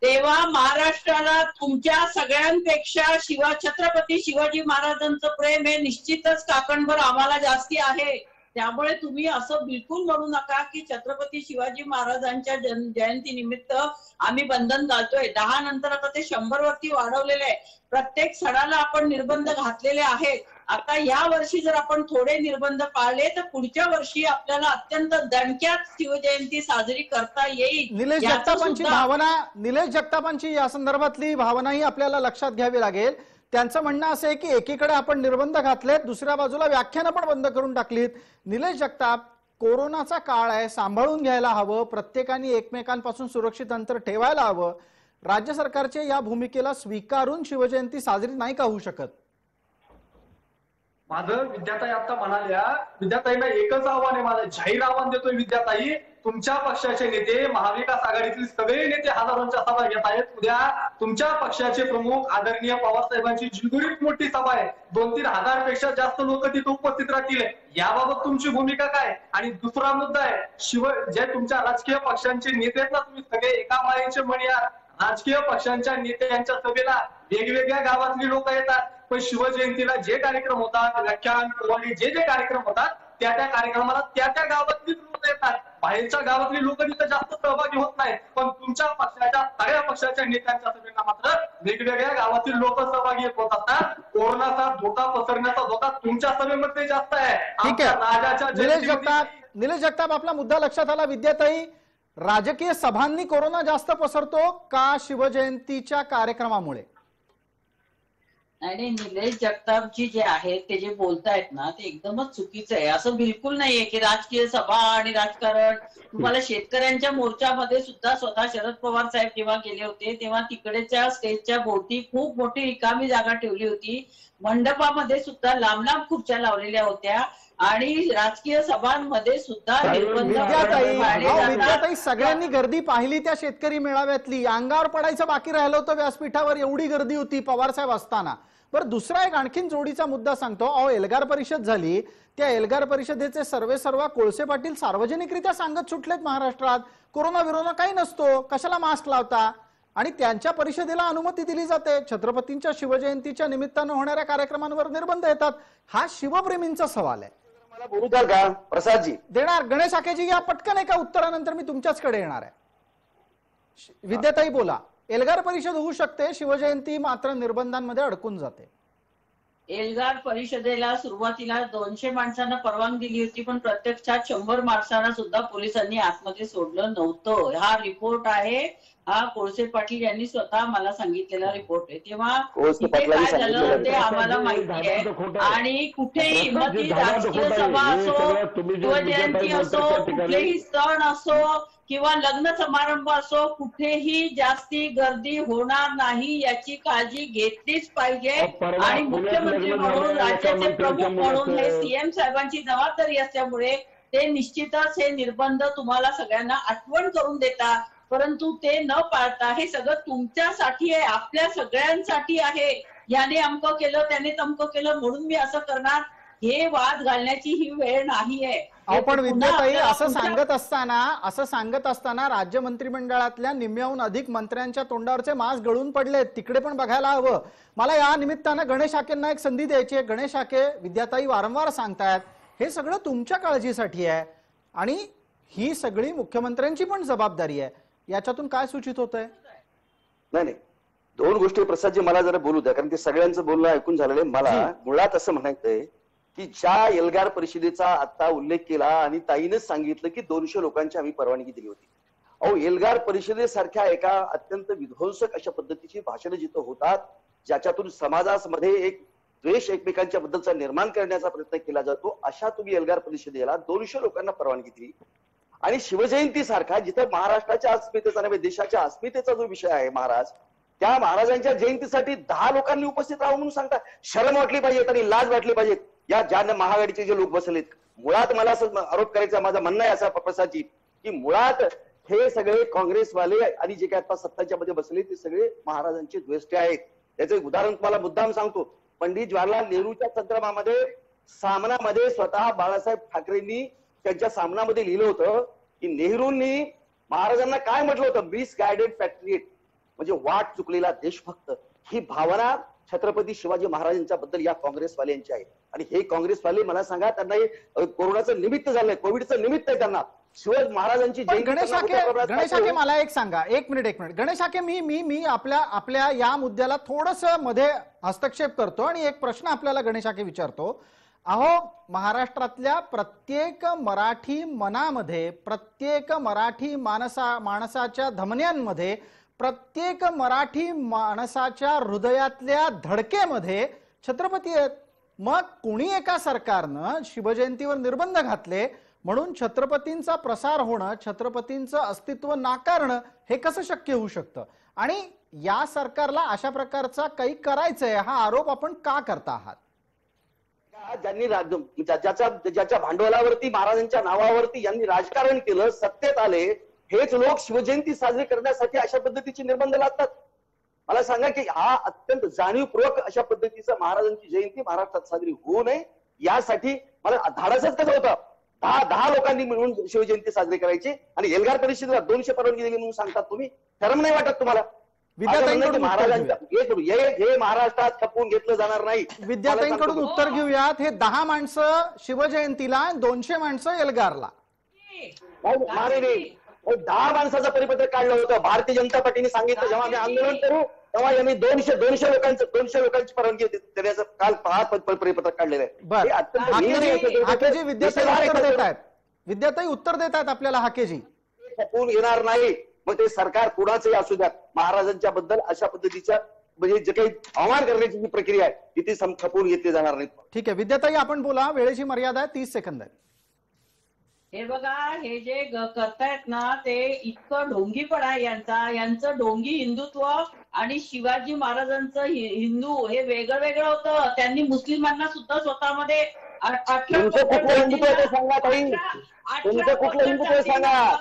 तेव्हा महाराष्ट्राला तुमच्या सगळ्यांपेक्षा छत्रपती शिवाजी महाराजांचं प्रेम हे निश्चितच काकणभर आम्हाला जास्ती आहे. त्यामुळे तुम्ही असं बिलकुल म्हणू नका की छत्रपती शिवाजी महाराजांच्या जयंती निमित्त आम्ही बंधन घालतोय. 10 नंतर आता ते 100 वरती वाढवलेले आहे. प्रत्येक सणाला आपण निर्बंध घातलेले आहेत. आता या वर्षी जर आपण थोडे निर्बंध पाळले तर पुढच्या वर्षी आपल्याला अत्यंत दणक्यात शिवजयंती साजरी करता येईल. निलेश जगतापांची या संदर्भातली भावनाही आपल्याला लक्षात घ्यावी लागेल. त्यांचं म्हणणं असं आहे की एकीकडे आपण निर्बंध घातलेत, दुसऱ्या बाजूला व्याख्यानं पण बंद करून टाकलीत. निलेश जगताप, कोरोनाचा काळ आहे, सांभाळून घ्यायला हवं, प्रत्येकाने एकमेकांपासून सुरक्षित अंतर ठेवायला हवं. राज्य सरकारच्या या भूमिकेला स्वीकारून शिवजयंती साजरी नाही का होऊ शकत? माझं विद्याताई आता म्हणाल्या, विद्याताईंना एकच आव्हान आहे, माझं जाहीर आव्हान देतोय विद्याताई, तुमच्या पक्षाचे नेते, महाविकास आघाडीतील सगळे नेते हजारोंच्या सभा घेत आहेत. उद्या तुमच्या पक्षाचे प्रमुख आदरणीय पवार साहेबांची जिलगुरीत मोठी सभा आहे. 2-3 हजारपेक्षा जास्त लोक तिथे उपस्थित राहतील. याबाबत तुमची भूमिका काय? आणि दुसरा मुद्दा आहे, जे तुमच्या राजकीय पक्षांचे नेते आहेत ना, तुम्ही सगळे एका माळेचे मणी आहात. राजकीय पक्षांच्या नेत्यांच्या सभेला वेगवेगळ्या गावातली लोक येतात, पण शिवजयंतीला जे कार्यक्रम होतात, व्याख्यान जे कार्यक्रम होतात, त्या कार्यक्रमाला त्या गावातली लोक येतात. बाहेरच्या गावातली लोक तिथे जास्त सहभागी होत नाहीत. पण तुमच्या पक्षाच्या सगळ्या पक्षाच्या नेत्यांच्या सभेला मात्र वेगवेगळ्या गावातील लोक सहभागी होत असतात. कोरोनाचा धोका पसरण्याचा धोका तुमच्या सभेमध्ये जास्त आहे. ठीक आहे निलेश जगताप, आपला मुद्दा लक्षात आला. विद्याताई, राजकीय सभांनी कोरोना जास्त पसरतो का शिवजयंतीच्या कार्यक्रमामुळे? नाही, निलेश जगतापजी जे आहेत ते जे बोलतायत ना ते एकदमच चुकीचं आहे. असं बिलकुल नाहीये की राजकीय सभा आणि राजकारण. तुम्हाला शेतकऱ्यांच्या मोर्चामध्ये सुद्धा स्वतः शरद पवार साहेब जेव्हा गेले होते तेव्हा तिकडेच्या स्टेजच्या भोवती खूप मोठी रिकामी जागा ठेवली होती. मंडपामध्ये सुद्धा लांब लांब खुर्च्या लावलेल्या होत्या आणि राजकीय सभांमध्ये सुद्धा विद्याताई, सगळ्यांनी गर्दी पाहिली त्या शेतकरी मेळाव्यातली. अंगावर पडायचं बाकी राहिलं होतं व्यासपीठावर, एवढी गर्दी होती पवार साहेब असताना. बरं, दुसरा एक आणखीन जोडीचा मुद्दा सांगतो. एल्गार परिषद झाली, त्या एल्गार परिषदेचे सर्वेसर्वा कोळसे पाटील सार्वजनिकरित्या सांगत सुटलेत महाराष्ट्रात कोरोना विरोना काही नसतो, कशाला मास्क लावता, आणि त्यांच्या परिषदेला अनुमती दिली जाते. छत्रपतींच्या शिवजयंतीच्या निमित्तानं होणाऱ्या कार्यक्रमांवर निर्बंध येतात. हा शिवप्रेमींचा सवाल आहे. मला बोलू द्याल का प्रसादजी? देणार गणेश आखेजी, या पटकन एका उत्तरानंतर मी तुमच्याचकडे येणार आहे. विद्याताई बोला. एल्गार परिषद होऊ शकते, शिवजयंती मात्र निर्बंधांमध्ये अडकून जाते. एल्गार परिषदेला सुरुवातीला 200 माणसांना परवानगी दिली होती, पण प्रत्यक्षात 100 माणसांना सुद्धा पोलिसांनी आतमध्ये सोडलं नव्हतं. हा रिपोर्ट आहे, हा कोळसे पाटील यांनी स्वतः मला सांगितलेला रिपोर्ट आहे. तेव्हा तिथे काय झालं ते आम्हाला माहिती आहे. आणि कुठेही मग ती राजकीय सभा असो, शिवजयंती असो, कुठलेही सण असो किंवा लग्न समारंभ असो, कुठेही जास्ती गर्दी होणार नाही याची काळजी घेतलीच पाहिजे. आणि मुख्यमंत्री म्हणून, राज्याचे प्रमुख म्हणून हे सीएम साहेबांची जबाबदारी असल्यामुळे ते निश्चितच हे निर्बंध तुम्हाला सगळ्यांना आठवण करून देतात. परंतु ते न पाळता हे सगळं तुमच्यासाठी आहे, आपल्या सगळ्यांसाठी आहे. याने अमकं केलं, त्याने तमकं केलं म्हणून मी असं करणार, हे वाद घालण्याची ही वेळ नाहीये. पण विद्याताई, असं सांगत असताना राज्य मंत्रिमंडळातल्या निम्म्याहून अधिक मंत्र्यांच्या तोंडावरचे मास्क गळून पडलेत, तिकडे पण बघायला हवं. मला या निमित्तानं गणेश आखेंना एक संधी द्यायची आहे. गणेश आखे, विद्याताई वारंवार सांगतायत हे सगळं तुमच्या काळजीसाठी आहे आणि ही सगळी मुख्यमंत्र्यांची पण जबाबदारी आहे. याच्यातून काय सूचित होत आहे? नाही, 2 गोष्टी प्रसादजी मला जरा बोलू द्या, कारण ते सगळ्यांचं बोलणं ऐकून झालेलं आहे. मला मुळात असं म्हणायचंय की ज्या एल्गार परिषदेचा आता उल्लेख केला आणि ताईनेच सांगितलं की 200 लोकांची आम्ही परवानगी दिली होती, अहो एल्गार परिषदेसारख्या एका अत्यंत विध्वंसक अशा पद्धतीची भाषणं जिथं होतात, ज्याच्यातून समाजामध्ये एक द्वेष एकमेकांच्या बद्दलचा निर्माण करण्याचा प्रयत्न केला जातो, अशा तुम्ही एल्गार परिषदेला 200 लोकांना परवानगी दिली. आणि शिवजयंती सारखा जिथं महाराष्ट्राच्या अस्मितेचा नव्हे देशाच्या अस्मितेचा जो विषय आहे महाराज, त्या महाराजांच्या जयंतीसाठी 10 लोकांनी उपस्थित राहू म्हणून सांगता. शरम वाटली पाहिजे आणि लाज वाटली पाहिजे या ज्या महाआघाडीचे जे लोक बसलेत. मुळात मला असं आरोप करायचा, माझं म्हणणं आहे असा प्रसादजी, की मुळात हे सगळे काँग्रेसवाले आणि जे काय आता सत्ताच्या मध्ये बसले ते सगळे महाराजांचे द्वेष्टे आहेत. त्याचं एक उदाहरण तुम्हाला मुद्दाम सांगतो. पंडित जवाहरलाल नेहरूच्या संदर्भामध्ये सामनामध्ये स्वतः बाळासाहेब ठाकरेंनी त्यांच्या सामनामध्ये लिहिलं होतं की नेहरूंनी महाराजांना काय म्हटलं होतं, मिसगायडेड पॅट्रियट, म्हणजे वाट चुकलेला देशभक्त. ही भावना छत्रपती शिवाजी महाराजांच्या बद्दल या काँग्रेसवाल्यांची आहे. आणि हे काँग्रेसवाले मला सांगा, त्यांना हे कोरोनाचं निमित्त झालंय, कोविडचं निमित्त आहे त्यांना. शिवाजी महाराजांची गणेश हाके मला एक सांगा, एक मिनिट गणेश हाके, मी आपल्या या मुद्द्याला थोडस मध्ये हस्तक्षेप करतो आणि एक प्रश्न आपल्याला गणेश हाके विचारतो. अहो महाराष्ट्रातल्या प्रत्येक मराठी मनामध्ये, प्रत्येक मराठी माणसाच्या धमन्यांमध्ये, प्रत्येक मराठी माणसाच्या हृदयातल्या धडकेमध्ये छत्रपती आहेत. मग कुणी एका सरकारनं शिवजयंतीवर निर्बंध घातले म्हणून छत्रपतींचा प्रसार होणं, छत्रपतींचं अस्तित्व नाकारणं हे कसं शक्य होऊ शकतं? आणि या सरकारला अशा प्रकारचा काही करायचंय हा आरोप आपण का करता आहात? ज्यांनी ज्याच्या भांडवलावरती महाराजांच्या नावावरती यांनी राजकारण केलं, सत्तेत आले, हेच लोक शिवजयंती साजरी करण्यासाठी अशा पद्धतीचे निर्बंध लादतात. मला सांगा की हा अत्यंत जाणीवपूर्वक अशा पद्धतीचं महाराजांची जयंती महाराष्ट्रात साजरी होऊ नये यासाठी मला धाडसच कसं होतं. 10 लोकांनी मिळून शिवजयंती साजरी करायची आणि एल्गार परिषदेला 200 परवानगी दिली म्हणून सांगतात तुम्ही. शरम नाही वाटत तुम्हाला? महाराजांच्या हे महाराष्ट्रात खपवून घेतलं जाणार नाही. विद्याताईंकडून उत्तर घेऊयात. हे 10 माणसं शिवजयंतीला, 200 माणसं एल्गारला. 10 माणसाचं परिपत्रक काढलं होतं. भारतीय जनता पार्टीने सांगितलं जेव्हा आम्ही आंदोलन करू तेव्हा यांनी 200 लोकांची परवानगी देण्याचं काल परिपत्रक काढलेलं आहे. विद्याताई उत्तर देत आहेत आपल्याला हाकेजी. खपवून येणार नाही. मग ते सरकार कुणाचंही असू द्या, महाराजांच्या बद्दल अशा पद्धतीच्या म्हणजे जे काही आव्हान करण्याची जी प्रक्रिया आहे ती खपवून घेतली जाणार नाही. ठीक आहे विद्याताई, आपण बोला. वेळेची मर्यादा आहे, 30 सेकंद आहे. हे बघा, हे जे करतायत ना ते इतकं ढोंगीपण आहे यांचं ढोंगी हिंदुत्व आणि शिवाजी महाराजांचं हिंदू हे वेगळं वेगळं होतं. त्यांनी मुस्लिमांना सुद्धा स्वतःमध्ये तुमचं कुठलं हिंदुत्व ते सांगा ताई, तुमचं कुठलं हिंदुत्व सांगा.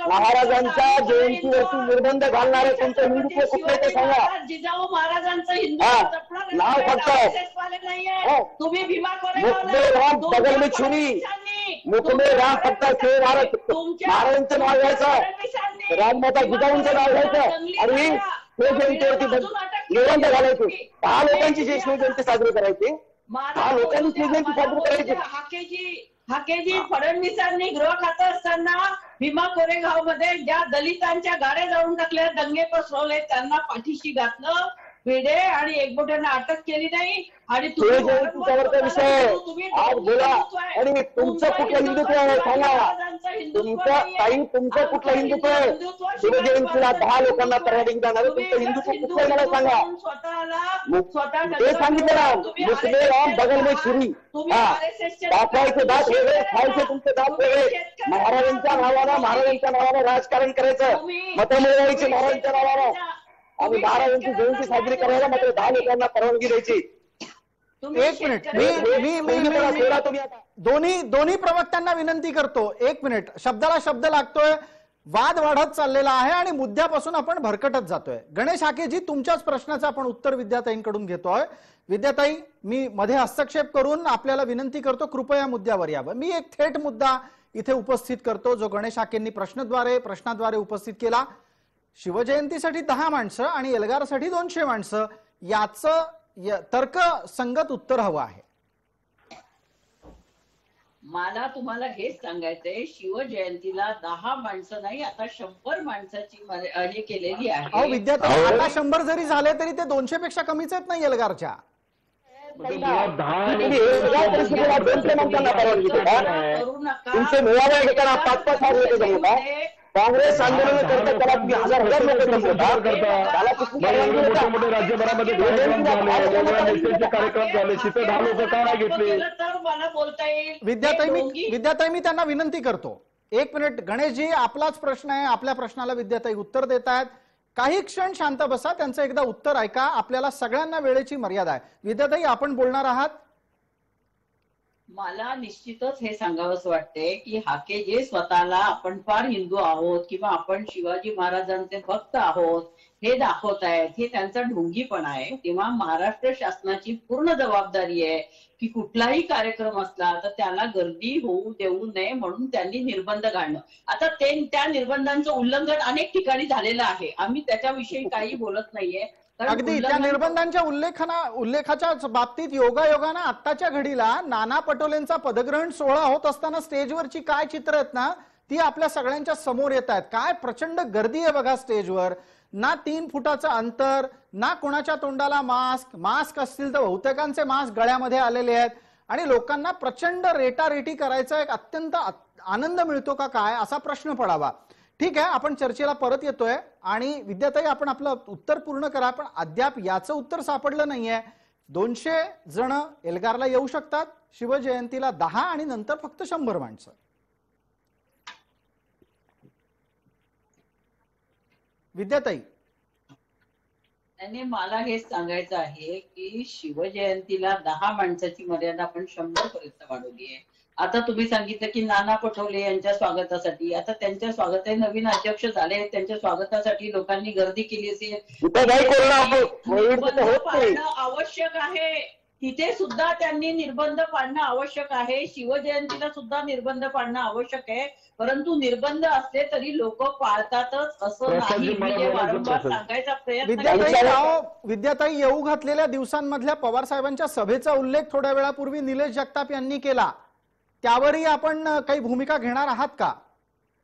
महाराजांच्या जयंतीवरती निर्बंध घालणारे तुमचं हिंदुत्व कुठलं ते सांगा. जिजाऊ महाराजांचं हिंदू नाव फक्त तुम्ही भीमा मुखमे राम बगल में छुरी, मुखमे राम फक्त शिव भारत महाराजांचं नाव घ्यायचं, राजमाता जिजाऊंचं नाव घ्यायचं आणि शिवजयंतीवरती निर्बंध घालायचे. 10 लोकांची जी शिवजयंती साजरी करायची, 10 लोकांनी शिवजयंती साजरी करायची. हाकेजी फडणवीसांनी गृह खातं असताना भीमा कोरेगाव मध्ये ज्या दलितांच्या गाड्या जाळून टाकल्या, दंगे पसरवले, त्यांना पाठीशी घातलं, वेडे आणि एकबोट्यांना अटक केली नाही. आणि शिवजयंतीचा विषय आज बोला. आणि तुमचं कुठलं हिंदुत्व आहे सांगा. तुमचं कुठलं हिंदुत्व आहे? शिवजयंतीला 10 लोकांना परवानगी देणार तुमचं हिंदुत्व कुठलं आहे मला सांगा. ते सांगितलं ना, मुस्लिम राम बगल में छुरी. दाखवायचे दात वेगळे, खायचे तुमचे दात वेगळे. महाराजांच्या नावानं राजकारण करायचं, मतं मिळवायची महाराजांच्या नावानं आणि महाराजांची जयंती साजरी करायला मात्र 10 लोकांना परवानगी द्यायची. एक मिनिट, मी दोन्ही प्रवक्त्यांना विनंती करतो. 1 मिनिट, शब्दाला शब्द लागतोय, वाद वाढत चाललेला आहे आणि मुद्द्यापासून आपण भरकटत जातोय. गणेश हाकेजी, तुमच्याच प्रश्नाचं आपण उत्तर विद्याताईंकडून घेतोय. विद्याताई, मी मध्ये हस्तक्षेप करून आपल्याला विनंती करतो, कृपया मुद्द्यावर यावं. मी एक थेट मुद्दा इथे उपस्थित करतो जो गणेश हाकेंनी प्रश्नाद्वारे उपस्थित केला. शिवजयंतीसाठी 10 माणसं आणि एल्गारसाठी 200 माणसं, याचं तर्कसंगत उत्तर हवं आहे. मला तुम्हाला हेच सांगायचंय, शिवजयंतीला 10 माणसं नाही, आता 100 माणसाची हे केलेली आहे. विद्यार्थी, आता 100 जरी झाले तरी ते 200 पेक्षा कमीच आहेत नाही एल्गारच्या. काँग्रेस आंदोलन करता त्याला तुम्ही हजार लोक जमवता. त्याला किती परवानगी मोठे देता? मोठे राज्यभरामध्ये कार्यक्रम झाले, वेगवेगळ्या नेत्यांचे कार्यक्रम झाले, तिथे 10 लोक का नाही घेतली? तर मला बोलता येईल. विद्याताई मी त्यांना विनंती करतो, 1 मिनिट. गणेशजी, आपलाच प्रश्न आहे, आपल्या प्रश्नाला विद्याताई उत्तर देत आहेत. काही क्षण शांत बसा, त्यांचं एकदा उत्तर ऐका. आपल्याला सगळ्यांना वेळेची मर्यादा आहे. विद्याताई, आपण बोलणार आहात. मला निश्चितच हे सांगावंच वाटते की हाके जे स्वतःला आपण फार हिंदू आहोत किंवा आपण शिवाजी महाराजांचे भक्त आहोत हे दाखवत आहेत, हे त्यांचा ढोंगीपणा आहे. तेव्हा महाराष्ट्र शासनाची पूर्ण जबाबदारी आहे की कुठलाही कार्यक्रम असला तर त्याला गर्दी होऊ देऊ नये म्हणून त्यांनी निर्बंध घालणं. आता त्या निर्बंधांचं उल्लंघन अनेक ठिकाणी झालेलं आहे. आम्ही त्याच्याविषयी काही बोलत नाहीये. अगदी त्या निर्बंधांच्या उल्लेखाच्या बाबतीत योगायोगानं आत्ताच्या घडीला नाना पटोलेंचा पदग्रहण सोहळा होत असताना स्टेजवरची काय चित्र आहेत ना, ती आपल्या सगळ्यांच्या समोर येत आहेत. काय प्रचंड गर्दी आहे बघा स्टेजवर. ना 3 फुटाचं अंतर, ना कोणाच्या तोंडाला मास्क असतील तर बहुतेकांचे मास्क गळ्यामध्ये आलेले आहेत आणि लोकांना प्रचंड रेटारेटी करायचा एक अत्यंत आनंद मिळतो का काय असा प्रश्न पडावा. ठीक आहे, आपण चर्चेला परत येतोय आणि विद्याताई आपण आपलं उत्तर पूर्ण करा, पण अद्याप याचं उत्तर सापडलं नाहीये. 200 जण एल्गारला येऊ शकतात, शिवजयंतीला 10 आणि नंतर फक्त 100 माणसं. विद्याताई, त्याने मला हेच सांगायचं आहे की शिवजयंतीला 10 माणसाची मर्यादा आपण 100 पर्यंत वाढवली आहे. आता तुम्ही सांगितलं की नाना पटोले यांच्या स्वागतासाठी, आता त्यांच्या स्वागतासाठी नवीन अध्यक्ष झाले, त्यांच्या स्वागतासाठी लोकांनी गर्दी केली असेल. आवश्यक आहे, तिथे सुद्धा त्यांनी निर्बंध पाडणं आवश्यक आहे. शिवजयंतीला सुद्धा निर्बंध पाडणं आवश्यक आहे. परंतु निर्बंध असले तरी लोक पाळतातच असं नाही. मी वारंवार सांगायचा प्रयत्न. विद्याताई, येऊ घातलेल्या दिवसांमधल्या पवार साहेबांच्या सभेचा उल्लेख थोड्या वेळापूर्वी निलेश जगताप यांनी केला. त्यावरही आपण काही भूमिका घेणार आहात का?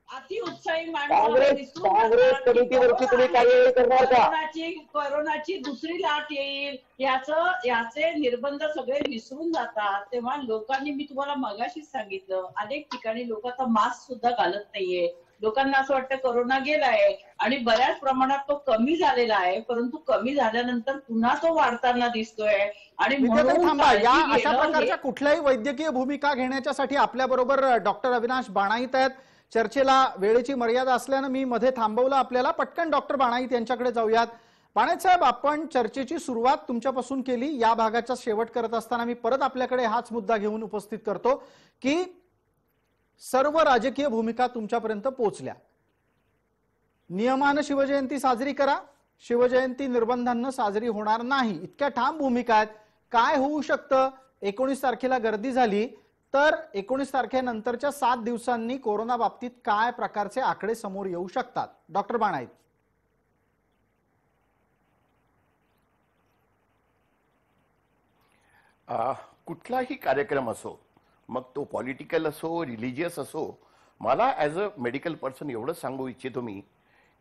अतिउत्साही कोरोनाची दुसरी लाट येईल याचे निर्बंध सगळे विसरून जातात. तेव्हा लोकांनी, मी तुम्हाला मगाशीच सांगितलं, अनेक ठिकाणी लोक आता मास्क सुद्धा घालत नाहीये. लोकांना असं वाटतं कोरोना गेलाय आणि बऱ्याच प्रमाणात तो कमी झालेला आहे, परंतु कमी झाल्यानंतर पुन्हा तो वाढताना दिसतोय. आणि थांबा, या अशा प्रकारच्या कुठल्याही वैद्यकीय भूमिका घेण्याच्यासाठी आपल्या बरोबर डॉक्टर अविनाश बाणाईत आहेत. चर्चेला वेळेची मर्यादा असल्यानं मी मध्ये थांबवलं आपल्याला. पटकन डॉक्टर बाणाईत यांच्याकडे जाऊयात. बाणाईत साहेब, आपण चर्चेची सुरुवात तुमच्यापासून केली. या भागाचा शेवट करत असताना मी परत आपल्याकडे हाच मुद्दा घेऊन उपस्थित करतो की सर्व राजकीय भूमिका तुमच्यापर्यंत पोहोचल्या. नियमानं शिवजयंती साजरी करा, शिवजयंती निर्बंधांना साजरी होणार नाही, इतक्या ठाम भूमिका आहेत. काय होऊ शकतं? 19 तारखेला गर्दी झाली तर 19 तारखेनंतरच्या 7 दिवसांनी कोरोना बाबतीत काय प्रकारचे आकडे समोर येऊ शकतात? डॉक्टर बाणाईत. कुठलाही कार्यक्रम असो, मग तो पॉलिटिकल असो, रिलिजियस असो, मला ॲज अ मेडिकल पर्सन एवढंच सांगू इच्छितो मी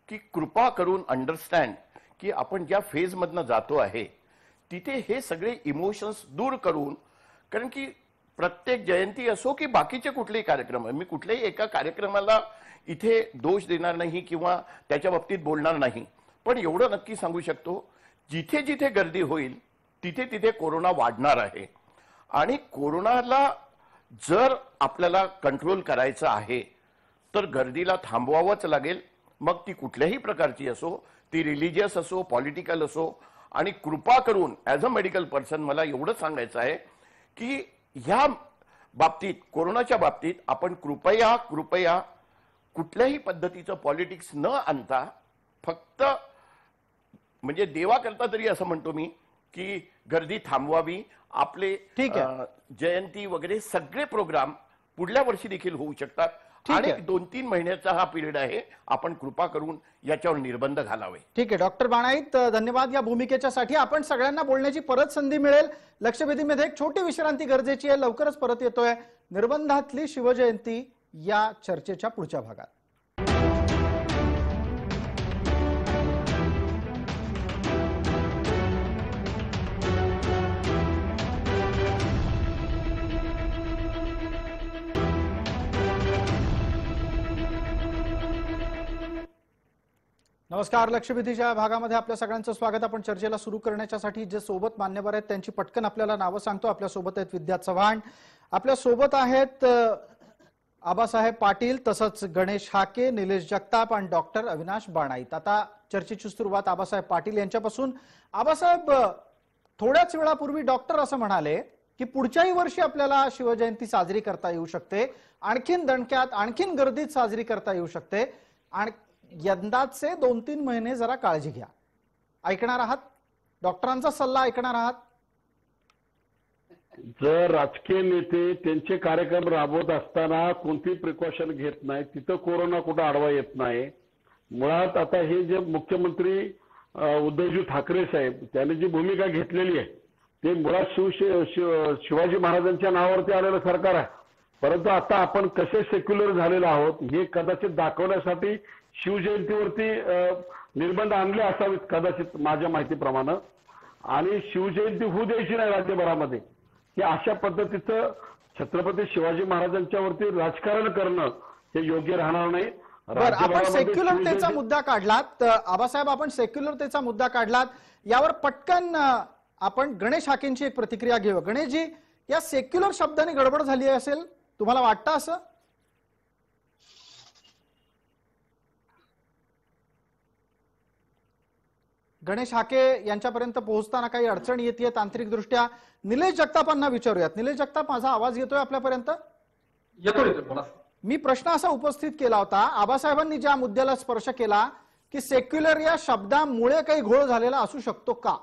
की कृपा करून अंडरस्टँड की आपण ज्या फेजमधनं जातो आहे तिथे हे सगळे इमोशन्स दूर करून, कारण की प्रत्येक जयंती असो की बाकीचे कुठलेही कार्यक्रम, मी कुठल्याही एका कार्यक्रमाला इथे दोष देणार नाही किंवा त्याच्या बाबतीत बोलणार नाही, पण एवढं नक्की सांगू शकतो जिथे जिथे गर्दी होईल तिथे तिथे कोरोना वाढणार आहे. आणि कोरोनाला जर आपल्याला कंट्रोल करायचं आहे तर गर्दीला थांबवावंच लागेल. मग ती कुठल्याही प्रकारची असो, ती रिलिजियस असो, पॉलिटिकल असो. आणि कृपा करून ॲज अ मेडिकल पर्सन मला एवढं सांगायचं आहे की ह्या बाबतीत, कोरोनाच्या बाबतीत आपण कृपया कुठल्याही पद्धतीचं पॉलिटिक्स न आणता फक्त म्हणजे देवाकरता तरी असं म्हणतो मी की गर्दी थांबवावी. आपले जयंती वगैरे सगळे प्रोग्राम पुढल्या वर्षी देखील होऊ शकतात. आणि 2-3 महिन्याचा हा पिरियड आहे, आपण कृपा करून याच्यावर निर्बंध घालावे. ठीक आहे डॉक्टर बाणाईत, धन्यवाद या भूमिकेच्यासाठी. आपण सगळ्यांना बोलण्याची परत संधी मिळेल. लक्षवेधीमध्ये एक छोटी विश्रांती गरजेची आहे. लवकरच परत येतोय निर्बंधातली शिवजयंती या चर्चेच्या पुढच्या भागात. नमस्कार. लक्षवेधीच्या भागामध्ये आपल्या सगळ्यांचं स्वागत. आपण चर्चेला सुरू करण्यासाठी जे सोबत मान्यवर आहेत त्यांची पटकन आपल्याला नावं सांगतो. आपल्या सोबत आहेत विद्या चव्हाण, आपल्या सोबत आहेत आबासाहेब पाटील, तसंच गणेश हाके, निलेश जगताप आणि डॉक्टर अविनाश बाणाईत. आता चर्चेची सुरुवात आबासाहेब पाटील यांच्यापासून. आबासाहेब, थोड्याच वेळापूर्वी डॉक्टर असं म्हणाले की पुढच्याही वर्षी आपल्याला शिवजयंती साजरी करता येऊ शकते, आणखीन दणक्यात आणखीन गर्दीत साजरी करता येऊ शकते, आणि यंदाचे 2-3 महिने जरा काळजी घ्या. ऐकणार आहात? डॉक्टरांचा सल्ला ऐकणार आहात? जर राजकीय नेते त्यांचे कार्यक्रम राबवत असताना कोणती प्रिकॉशन घेत नाही, तिथं कोरोना कुठं आडवा येत नाही. मुळात आता हे जे मुख्यमंत्री उद्धवजी ठाकरे साहेब त्यांनी जी भूमिका घेतलेली आहे ते मुळात शिवाजी महाराजांच्या नावावरती आलेलं सरकार आहे. परंतु आता आपण कसे सेक्युलर झालेलो आहोत हे कदाचित दाखवण्यासाठी शिवजयंतीवरती निर्बंध आणले असावेत कदाचित माझ्या माहितीप्रमाणे, आणि शिवजयंती होऊ द्यायची नाही राज्यभरामध्ये. हे अशा पद्धतीचं छत्रपती शिवाजी महाराजांच्या वरती राजकारण करणं हे योग्य राहणार नाही. बरं, आपण सेक्युलरतेचा मुद्दा काढलात आबासाहेब, आपण सेक्युलरतेचा मुद्दा काढलात, यावर पटकन आपण गणेश हाकेंची एक प्रतिक्रिया घेऊ. गणेशजी, या सेक्युलर शब्दाने गडबड झाली असेल, तुम्हाला वाटतं असं? गणेश हाके यांच्यापर्यंत पोहोचताना काही अडचण येते तांत्रिक दृष्ट्या. निलेश जगतापांना विचारूयात. निलेश जगताप, माझा आवाज येतोय आपल्यापर्यंत? येतो. मी प्रश्न असा उपस्थित केला होता, आबासाहेबांनी ज्या मुद्द्याला स्पर्श केला की सेक्युलर या शब्दामुळे काही घोळ झालेला असू शकतो का?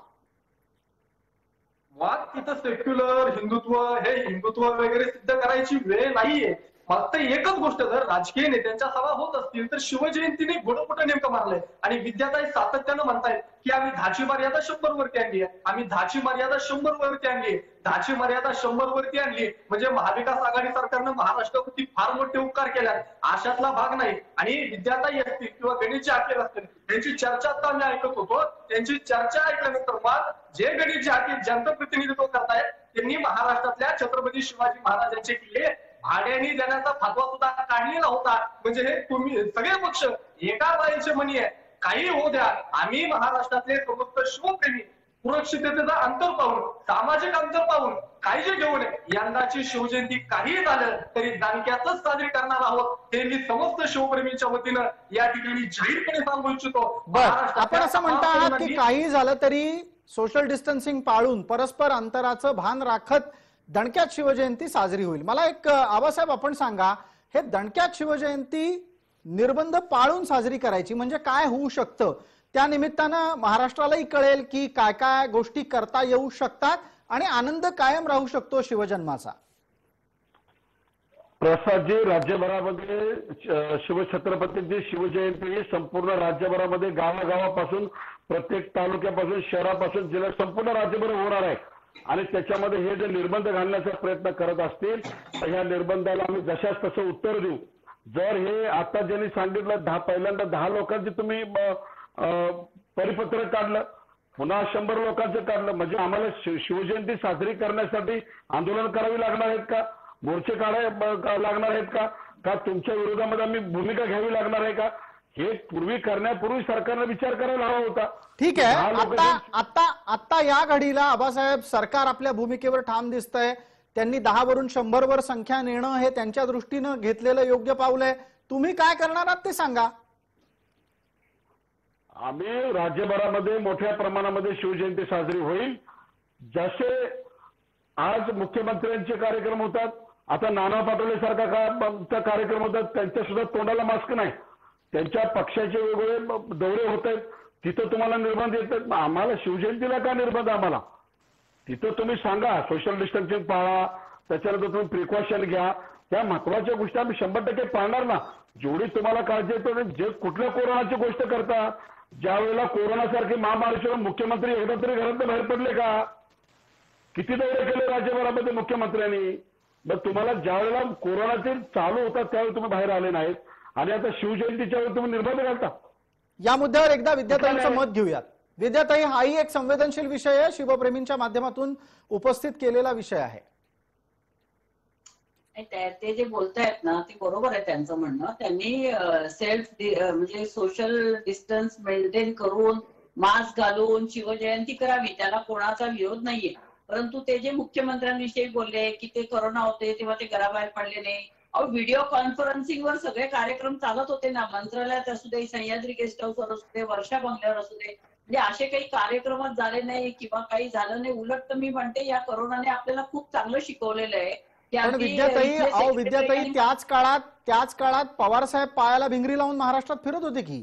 वाद तिथं सेक्युलर हिंदुत्व हे हिंदुत्व वगैरे सिद्ध करायची वेळ नाहीये. फक्त एकच गोष्ट, जर राजकीय नेत्यांच्या सभा होत असतील तर शिवजयंतीने घोडं कुठं नेमकं मारलंय. आणि विद्याताई सातत्यानं म्हणतायत की आम्ही 10ची मर्यादा 100 वरती आणली आहे, आम्ही 10ची मर्यादा 100 वरती आणली, 10ची मर्यादा 100 वरती आणली, म्हणजे महाविकास आघाडी सरकारनं महाराष्ट्रावरती फार मोठे उपकार केल्यात, अशातला भाग नाही. आणि विद्याताई असतील किंवा गणेशजी हाके असतील त्यांची चर्चा आता आम्ही ऐकत होतो. त्यांची चर्चा ऐकल्यानंतर मग जे गणेशजी हाके जनप्रतिनिधित्व करतायत त्यांनी महाराष्ट्रातल्या छत्रपती शिवाजी महाराजांचे किल्ले भाड्याने देण्याचा फतवा सुद्धा काढलेला होता. म्हणजे हे तुम्ही सगळे पक्ष एका बाईचे म्हणी आहे, काही होऊ द्या, आम्ही महाराष्ट्रातले प्रमुख शिवप्रेमी सुरक्षिततेचं अंतर पाहून, सामाजिक अंतर पाहून काळजी घेऊन यंदाची शिवजयंती काही झालं तरी दणक्यातच साजरी करणार आहोत, हे मी समस्त शिवप्रेमींच्या वतीनं या ठिकाणी जाहीरपणे सांगू इच्छितो. आपण असं म्हणता आहात की काही झालं तरी सोशल डिस्टन्सिंग पाळून, परस्पर अंतराचं भान राखत दणक्यात शिवजयंती साजरी होईल. मला एक आबासाहेब आपण सांगा, हे दणक्यात शिवजयंती निर्बंध पाळून साजरी करायची म्हणजे काय होऊ शकतं? त्या निमित्तानं महाराष्ट्रालाही कळेल की काय काय गोष्टी करता येऊ शकतात आणि आनंद कायम राहू शकतो शिवजन्माचा. प्रसादजी, राज्यभरामध्ये शिवछत्रपतींची शिवजयंती संपूर्ण राज्यभरामध्ये गावागावापासून, प्रत्येक तालुक्यापासून, शहरापासून, जिल्हा संपूर्ण राज्यभर होणार आहे. आणि त्याच्यामध्ये हे जे निर्बंध घालण्याचा प्रयत्न करत असतील तर ह्या निर्बंधाला आम्ही जशाच तसं उत्तर देऊ. जर हे आता ज्यांनी सांगितलं पहिल्यांदा 10 लोकांचे तुम्ही परिपत्रक काढलं, पुन्हा 100 लोकांचं काढलं, म्हणजे आम्हाला शिवजयंती साजरी करण्यासाठी आंदोलन करावी लागणार आहेत का? मोर्चे काढावे लागणार आहेत का? का तुमच्या विरोधामध्ये आम्ही भूमिका घ्यावी लागणार आहे का? हे पूर्वी करण्यापूर्वी सरकारने विचार करायला हवा होता. ठीक आहे, आता या घडीला आबासाहेब सरकार आपल्या भूमिकेवर ठाम दिसतंय. त्यांनी 10 वरून 100 वर संख्या नेणं हे त्यांच्या दृष्टीनं घेतलेलं योग्य पाऊल आहे. तुम्ही काय करणार आहात ते सांगा. आम्ही राज्यभरामध्ये मोठ्या प्रमाणामध्ये शिवजयंती साजरी होईल. जसे आज मुख्यमंत्र्यांचे कार्यक्रम होतात, आता नाना पाटोले सारखा कार्यक्रम होतात, त्यांच्या सुद्धा तोंडाला मास्क नाही, त्यांच्या पक्षाचे वेगवेगळे दौरे होत आहेत, तिथं तुम्हाला निर्बंध येतात. आम्हाला शिवजयंतीला का निर्बंध? आम्हाला तिथं तुम्ही सांगा सोशल डिस्टन्सिंग पाळा, त्याच्यानंतर तुम्ही प्रिकॉशन घ्या, त्या महत्वाच्या गोष्टी आम्ही 100% पाळणार ना. जेवढी तुम्हाला काळजी येतो, जे कुठल्या कोरोनाची गोष्ट करता, ज्या वेळेला कोरोनासारखी महामारी मुख्यमंत्री एकदा तरी घरातून बाहेर पडले का? किती दौरे केले राज्यभरामध्ये मुख्यमंत्र्यांनी? मग तुम्हाला ज्या वेळेला कोरोनाचे चालू होतात त्यावेळी तुम्ही बाहेर आले नाहीत आणि आता शिवजयंतीच्या वेळी तुम्ही निर्बंध घालता. या मुद्द्यावर एकदा विद्याताईंचं मत घेऊयात. विद्याताई, हाही एक संवेदनशील विषय आहे, शिवप्रेमींच्या माध्यमातून उपस्थित केलेला विषय आहे. ते जे बोलतायत ना ते बरोबर आहे त्यांचं म्हणणं. त्यांनी सेल्फ म्हणजे सोशल डिस्टन्स मेंटेन करून मास्क घालून शिवजयंती करावी, त्याला कोणाचा विरोध नाहीये. परंतु ते जे मुख्यमंत्र्यांविषयी बोलले की ते कोरोना होते तेव्हा ते घराबाहेर पडले नाही, अहो व्हिडिओ कॉन्फरन्सिंगवर सगळे कार्यक्रम चालत होते ना, मंत्रालयात असू दे, सह्याद्री गेस्ट हाऊसवर असू दे, वर्षा बंगल्यावर असू दे, म्हणजे असे काही कार्यक्रमच झाले नाही किंवा काही झालं नाही. उलट तर मी म्हणते या कोरोनाने आपल्याला खूप चांगलं शिकवलेलं आहे. पण विद्याताई त्याच काळात पवार साहेब पायाला भिंगरी लावून महाराष्ट्रात फिरत होते की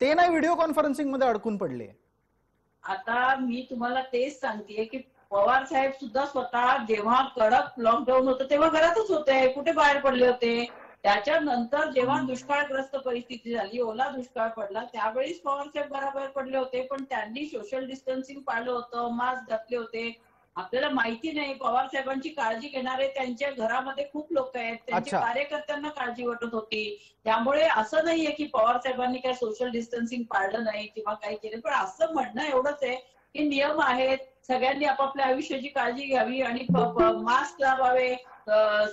ते नाही व्हिडिओ कॉन्फरन्सिंग मध्ये अडकून पडले. आता मी तुम्हाला तेच सांगतेय की पवार साहेब सुद्धा स्वतः जेव्हा कडक लॉकडाऊन होतं तेव्हा घरातच होते, कुठे बाहेर पडले होते. त्याच्यानंतर जेव्हा दुष्काळग्रस्त परिस्थिती झाली, ओला दुष्काळ पडला, त्यावेळीच पवार साहेब घराबाहेर पडले होते. पण त्यांनी सोशल डिस्टन्सिंग पाळलं होतं, मास्क घातले होते. आपल्याला माहिती नाही पवार साहेबांची काळजी घेणारे त्यांच्या घरामध्ये खूप लोक आहेत, त्यांच्या कार्यकर्त्यांना काळजी वाटत होती. त्यामुळे असं नाहीये की पवार साहेबांनी काय सोशल डिस्टन्सिंग पाळलं नाही किंवा काही केलं. पण असं म्हणणं एवढंच आहे की नियम आहेत, सगळ्यांनी आपापल्या आयुष्याची काळजी घ्यावी आणि मास्क लावावे,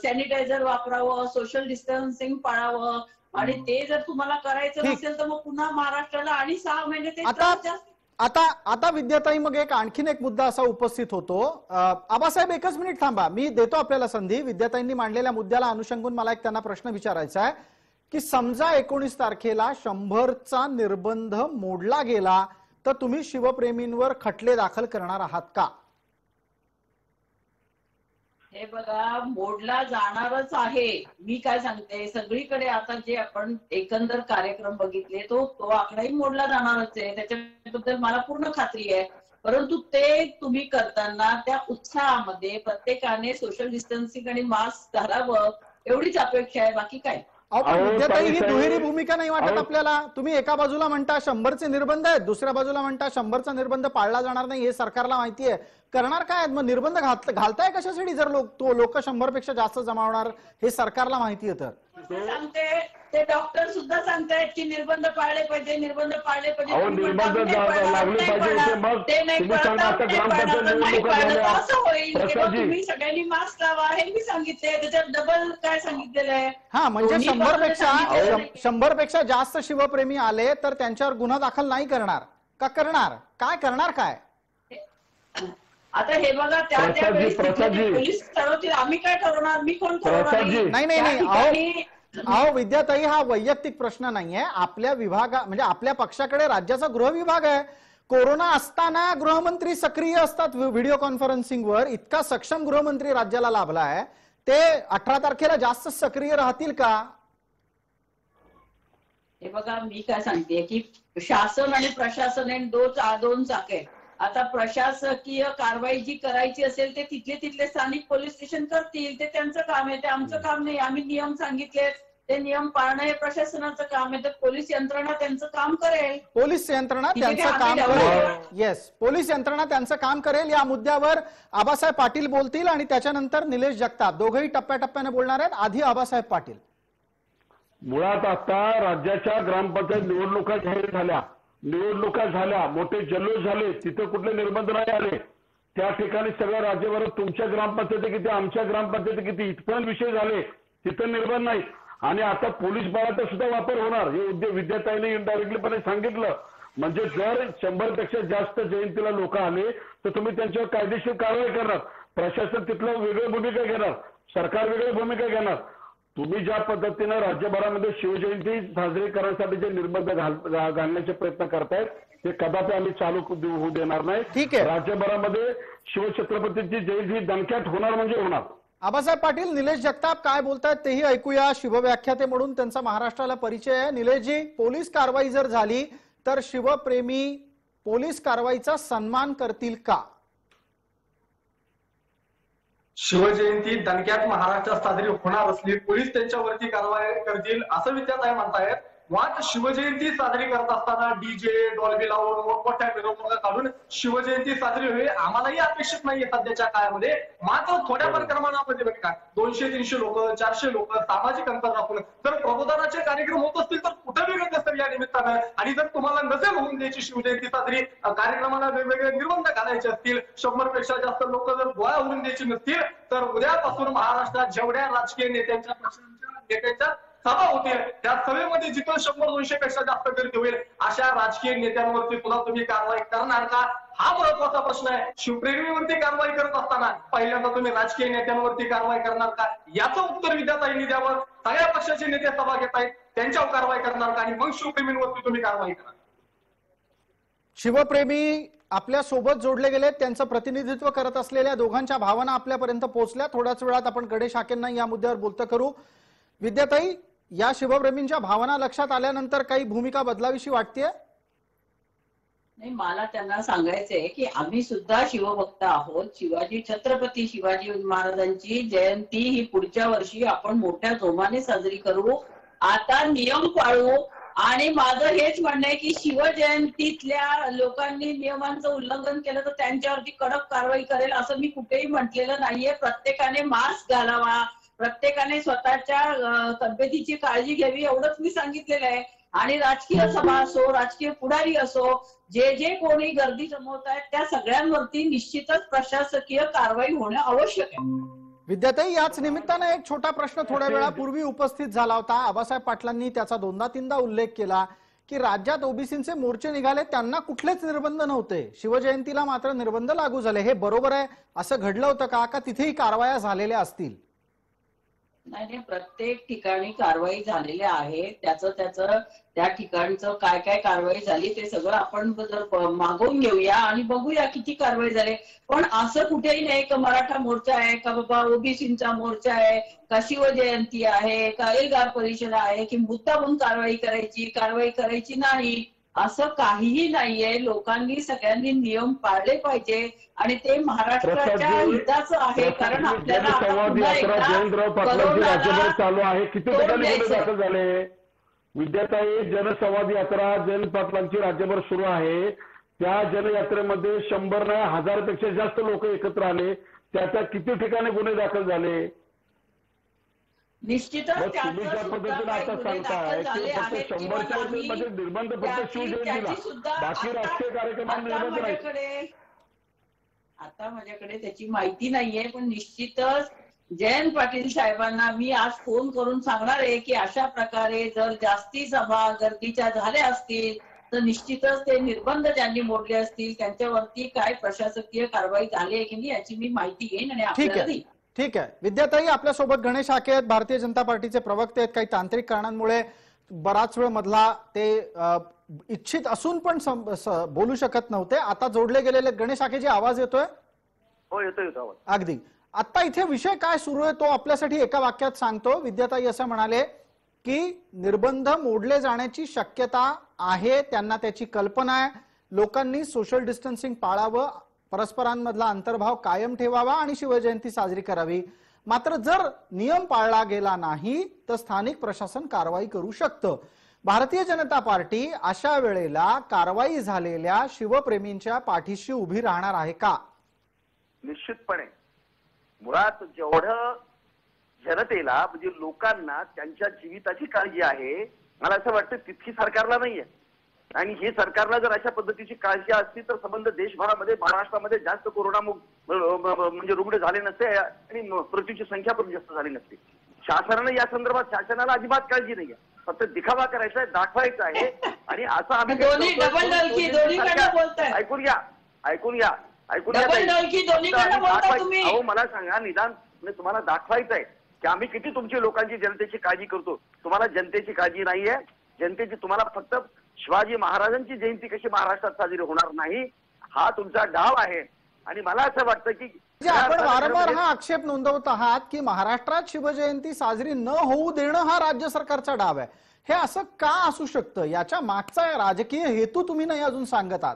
सॅनिटायझर वापरावं, सोशल डिस्टन्सिंग पाळावं. आणि ते जर तुम्हाला करायचं नसेल तर मग पुन्हा महाराष्ट्राला आणि 6 महिने ते आता विद्याताई मग आणखीन एक मुद्दा असा उपस्थित होतो. आबासाहेब एकच मिनिट थांबा, मी देतो आपल्याला संधी. विद्याताईंनी मांडलेल्या मुद्द्याला अनुषंगून मला एक त्यांना प्रश्न विचारायचा आहे की समजा 19 तारखेला 100चा निर्बंध मोडला गेला तर तुम्ही शिवप्रेमींवर खटले दाखल करणार आहात का? हे बघा, मोडला जाणारच आहे. मी काय सांगते, सगळीकडे आता जे आपण एकंदर कार्यक्रम बघितले तो आकडाही मोडला जाणारच आहे, त्याच्याबद्दल मला पूर्ण खात्री आहे. परंतु ते तुम्ही करताना त्या उत्साहामध्ये प्रत्येकाने सोशल डिस्टन्सिंग आणि मास्क घालावं एवढीच अपेक्षा आहे, बाकी काय. विद्याताई ही दुहेरी भूमिका नाही वाटत आपल्याला? तुम्ही एका बाजूला म्हणता 100चे निर्बंध आहेत, दुसऱ्या बाजूला म्हणता 100चा निर्बंध पाळला जाणार नाही, हे सरकारला माहिती आहे. करणार काय मग? निर्बंध घालताय कशासाठी जर लोक 100पेक्षा जास्त जमावणार हे सरकारला माहिती आहे तर? सांगते ते डॉक्टर सुद्धा सांगतायत की निर्बंध पाळले पाहिजे, निर्बंध पाळले पाहिजे. असं होईल किंवा तुम्ही सगळ्यांनी मास्क लावा हे मी सांगितले, त्याच्यात डबल काय सांगितलेलं आहे? हा, म्हणजे 100पेक्षा जास्त शिवप्रेमी आले तर त्यांच्यावर गुन्हा दाखल नाही करणार का? करणार काय? करणार काय? आता हे बघा, त्या पोलीस ठरवतील, आम्ही काय ठरवणार? मी कोण ठरवणार? नाही. अहो विद्याताई, हा वैयक्तिक प्रश्न नाहीये. आपल्या म्हणजे आपल्या पक्षाकडे राज्याचा गृह विभाग आहे. कोरोना असताना गृहमंत्री सक्रिय असतात व्हिडिओ कॉन्फरन्सिंगवर. इतका सक्षम गृहमंत्री राज्याला लाभला आहे, ते 18 तारखेला जास्त सक्रिय राहतील का? हे बघा, मी काय सांगते की शासन आणि प्रशासन हे दोन चाके. आता प्रशासकीय कारवाई जी करायची असेल ते तिथले स्थानिक पोलीस स्टेशन करतील, ते त्यांचं काम आहे, ते आमचं काम नाही. आम्ही नियम सांगितले, ते नियम पाळणं हे प्रशासनाचं काम आहे, तर पोलीस यंत्रणा त्यांचं काम करेल. पोलीस यंत्रणा त्यांचं काम करेल. येस, पोलीस यंत्रणा त्यांचं काम करेल. या मुद्द्यावर आबासाहेब पाटील बोलतील आणि त्याच्यानंतर निलेश जगताप, दोघंही टप्प्याटप्प्याने बोलणार आहेत. आधी आबासाहेब पाटील. मुळात आता राज्याच्या ग्रामपंचायत निवडणुका जाहीर झाल्या, मोठे जल्लोष झाले, तिथं कुठले निर्बंध नाही आले. त्या ठिकाणी सगळ्या राज्यभरात तुमच्या ग्रामपंचायती किती, आमच्या ग्रामपंचायती किती, इथपर्यंत विषय झाले, तिथं निर्बंध नाही. आणि आता पोलीस बळाचा सुद्धा वापर होणार हे विद्याताईने इनडायरेक्टलीपणे सांगितलं. म्हणजे जर 100पेक्षा जास्त जयंतीला लोक आले तर तुम्ही त्यांच्यावर कायदेशीर कारवाई करणार. प्रशासन तिथलं वेगळी भूमिका घेणार, सरकार वेगळी भूमिका घेणार. तुम्ही ज्या पद्धतीनं राज्यभरामध्ये शिवजयंती साजरी करण्यासाठी जे निर्बंध घालण्याचे प्रयत्न करतायत ते कदापि आम्ही चालू होऊ देणार नाही. ठीक आहे. राज्यभरामध्ये शिवछत्रपतींची जयंती दणक्यात होणार म्हणजे होणार. आबासाहेब पाटील, निलेश जगताप काय बोलतायत तेही ऐकूया. शिवव्याख्याते म्हणून त्यांचा महाराष्ट्राला परिचय आहे. निलेशजी, पोलीस कारवाई जर झाली तर शिवप्रेमी पोलीस कारवाईचा सन्मान करतील का? शिवजयंती दणक्यात महाराष्ट्रात साजरी होणार असली, पोलीस त्यांच्यावरती कारवाई करतील असं विद्याताई म्हणतायत. मुळात शिवजयंती साजरी करत असताना डीजे डॉल्बी लावून मोठमोठ्या मिरवणुका काढून शिवजयंती साजरी होईल आम्हालाही अपेक्षित नाहीये सध्याच्या काळामध्ये. मात्र थोड्याफार प्रमाणामध्ये बघा 200-300 लोक 400 लोक सामाजिक अंतर राखून जर प्रबोधनाचे कार्यक्रम होत असतील तर कुठे वेगळं नसेल या निमित्तानं. आणि जर तुम्हाला नसेल होऊन द्यायची शिवजयंती साजरी कार्यक्रमाला वेगवेगळे निर्बंध घालायचे असतील 100 पेक्षा जास्त लोक जर गोळा होऊन द्यायची नसतील तर उद्यापासून महाराष्ट्रात जेवढ्या राजकीय नेत्यांच्या पक्षांच्या नेत्यांच्या सभा होतील त्या सभेमध्ये जिथं 100-200 पेक्षा जास्त गर्दी होईल अशा राजकीय नेत्यांवरती सुद्धा तुम्ही कारवाई करणार का हा महत्वाचा प्रश्न आहे. शिवप्रेमीवरती कारवाई करत असताना पहिल्यांदा तुम्ही राजकीय नेत्यांवरती कारवाई करणार का याचं उत्तर विद्याताईंनी द्यावं. सगळ्या पक्षाचे नेते सभा घेत आहेत त्यांच्यावर कारवाई करणार का आणि मग शिवप्रेमींवरती तुम्ही कारवाई करा. शिवप्रेमी आपल्या सोबत जोडले गेले त्यांचं प्रतिनिधित्व करत असलेल्या दोघांच्या भावना आपल्यापर्यंत पोहोचल्या. थोड्याच वेळात आपण गणेश हाकेंना या मुद्द्यावर बोलतं करू. विद्याताई, या शिवप्रेमींच्या भावना लक्षात आल्यानंतर काही भूमिका बदलावीशी वाटतेय? नाही, मला त्यांना सांगायचंय की आम्ही सुद्धा शिवभक्त आहोत. छत्रपती शिवाजी महाराजांची जयंती ही पुढच्या वर्षी आपण मोठ्या जोमाने साजरी करू. आता नियम पाळू. आणि माझं हेच म्हणणं आहे की शिवजयंतीतल्या लोकांनी नियमांचं उल्लंघन केलं तर त्यांच्यावरती कडक कारवाई करेल असं मी कुठेही म्हटलेलं नाहीये. प्रत्येकाने मास्क घालावा, प्रत्येकाने स्वतःच्या तब्येतीची काळजी घ्यावी एवढंच मी सांगितलेलं आहे. आणि राजकीय सभा असो, राजकीय पुढारी असो, जे कोणी गर्दी जमवत आहेत त्या सगळ्यांवरती निश्चितच प्रशासकीय कारवाई होणं आवश्यक आहे. विद्याताई, याच निमित्तानं एक छोटा प्रश्न थोड्या वेळापूर्वी उपस्थित झाला होता. आबासाहेब पाटलांनी त्याचा दोनदा-तीनदा उल्लेख केला की राज्यात ओबीसींचे मोर्चे निघाले त्यांना कुठलेच निर्बंध नव्हते, शिवजयंतीला मात्र निर्बंध लागू झाले. हे बरोबर आहे? असं घडलं होतं का तिथेही कारवाया झालेल्या असतील? नाही, प्रत्येक ठिकाणी कारवाई झालेल्या आहे. त्याचं त्या ठिकाणचं काय काय कारवाई झाली ते सगळं आपण जर मागवून घेऊया आणि बघूया किती कारवाई झाली. पण असं कुठेही नाही का मराठा मोर्चा आहे का बाबा ओबीसींचा मोर्चा आहे का शिवजयंती आहे का एल्गार परिषद आहे की मुद्दामून कारवाई करायची नाही असं काहीही नाहीये. लोकांनी सगळ्यांनी नियम पाळले पाहिजे आणि ते महाराष्ट्राच्या हिताचं आहे. कारण आपल्याला चालू आहे किती ठिकाणी गुन्हे दाखल झाले. विद्याताई, जनसंवाद यात्रा जयंत पाटलांची राज्यभर सुरू आहे. त्या जनयात्रेमध्ये 100 नाही 1000 पेक्षा जास्त लोक एकत्र आले. त्याच्या किती ठिकाणी गुन्हे दाखल झाले. निश्चितच तुम्ही ज्या पद्धतीने आता सांगताय की फक्त 100च्या मध्ये निर्बंध फक्त शिवजयंतीला, बाकी राजकीय कार्यक्रमांना निर्बंध नाही. आता माझ्याकडे त्याची माहिती नाहीये, पण निश्चितच जयंत पाटील साहेबांना मी आज फोन करून सांगणार आहे की अशा प्रकारे जर जास्ती सभा गर्दीच्या झाल्या असतील तर निश्चितच ते निर्बंध ज्यांनी मोडले असतील त्यांच्यावरती काय प्रशासकीय कारवाई झाली आहे की नाही याची मी माहिती घेईन आणि आपल्याला देईन. ठीक आहे. विद्याताई, आपल्यासोबत गणेश हाके आहेत, भारतीय जनता पार्टीचे प्रवक्ते आहेत. काही तांत्रिक कारणांमुळे बराच वेळ मधला ते इच्छित असून पण बोलू शकत नव्हते. आता जोडले गेलेले गणेश हाकेजी, आवाज येतोय? हो, येतोय आवाज. अगदी. आता इथे विषय काय सुरू आहे तो आपल्यासाठी एका वाक्यात सांगतो. विद्याताई असं म्हणाले की निर्बंध मोडले जाण्याची शक्यता आहे, त्यांना त्याची कल्पना आहे. लोकांनी सोशल डिस्टन्सिंग पाळावं, परस्परांमधला अंतर्भाव कायम ठेवावा आणि शिवजयंती साजरी करावी. मात्र जर नियम पाळला गेला नाही तर स्थानिक प्रशासन कारवाई करू शकतं. भारतीय जनता पार्टी अशा वेळेला कारवाई झालेल्या शिवप्रेमींच्या पाठीशी उभी राहणार आहे का? निश्चितपणे. मुळात जेवढं जनतेला म्हणजे लोकांना त्यांच्या जीविताची काळजी आहे मला असं वाटतं तितकी सरकारला नाहीये. आणि ही सरकारला जर अशा पद्धतीची काळजी असती तर संबंध देशभरामध्ये महाराष्ट्रामध्ये जास्त कोरोना म्हणजे रुग्ण झाले नसते आणि मृत्यूची संख्या पण जास्त झाली नसते. शासनाने या संदर्भात शासनाला अजिबात काळजी नाहीये. फक्त दिखावा करायचा आहे, दाखवायचं आहे. आणि असं आम्ही ऐकून घ्या अहो मला सांगा, निदान तुम्हाला दाखवायचं आहे की आम्ही किती तुमची लोकांची जनतेची काळजी करतो. तुम्हाला जनतेची काळजी नाहीये. जनतेची तुम्हाला फक्त शिवाजी महाराजांची जयंती कशी महाराष्ट्रात साजरी होणार नाही हा तुमचा डाव आहे. आणि मला असं वाटतं की आपण वारंवार हा आक्षेप नोंदवत आहात की महाराष्ट्रात शिवजयंती साजरी न होऊ देणं हा राज्य सरकारचा डाव आहे. हे असं का असू शकतं? याच्या मागचा राजकीय हेतू तुम्ही नाही अजून सांगत आहात.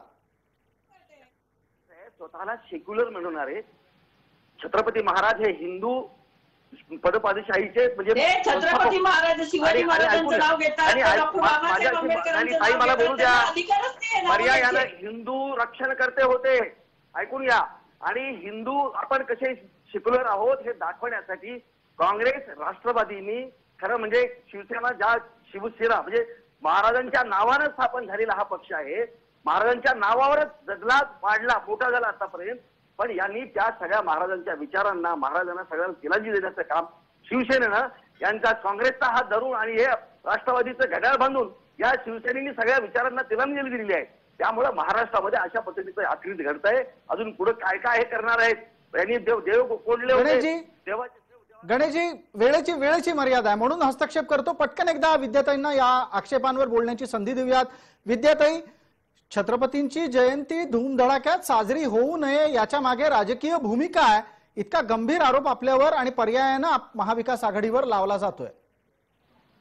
स्वतःला सेक्युलर म्हणणारे छत्रपती महाराज हे हिंदू पदपादशाहीचे म्हणजे ते छत्रपती महाराज शिवाजी महाराजांचं नाव घेतात तर डॉक्टर बाबासाहेब आंबेडकरांचं नाव मला बोलू घेतात, द्या. त्यांना अधिकारच नाही नाव पर्यायानं घ्यायचे. हिंदू रक्षणकर्ते होते, ऐकून घ्या. आणि हिंदू आपण कसे सेक्युलर आहोत हे दाखवण्यासाठी काँग्रेस राष्ट्रवादींनी खरं म्हणजे शिवसेना ज्या शिवसेना म्हणजे महाराजांच्या नावानं स्थापन झालेला हा पक्ष आहे. महाराजांच्या नावावरच जगला, वाढला, मोठा झाला आतापर्यंत. पण यांनी त्या सगळ्या महाराजांच्या विचारांना, महाराजांना सगळ्यांना तिलांजी देण्याचं काम शिवसेनेनं यांचा काँग्रेसचा हात धरून आणि हे राष्ट्रवादीचं घड्याळ बांधून या शिवसेनेनी सगळ्या विचारांना तिलांजली दिलेली आहे. त्यामुळे महाराष्ट्रामध्ये अशा पद्धतीचं आखरीत घडतंय. अजून पुढे काय काय हे करणार आहेत. यांनी देव कोणले होते गणेशजी, वेळेची मर्यादा आहे म्हणून हस्तक्षेप करतो. पटकन एकदा विद्याताईंना या आक्षेपांवर बोलण्याची संधी देऊयात. विद्याताई, छत्रपतींची जयंती धूमधडाक्यात साजरी होऊ नये याच्या मागे राजकीय भूमिका आहे, इतका गंभीर आरोप आपल्यावर आणि पर्यायानं महाविकास आघाडीवर लावला जातोय.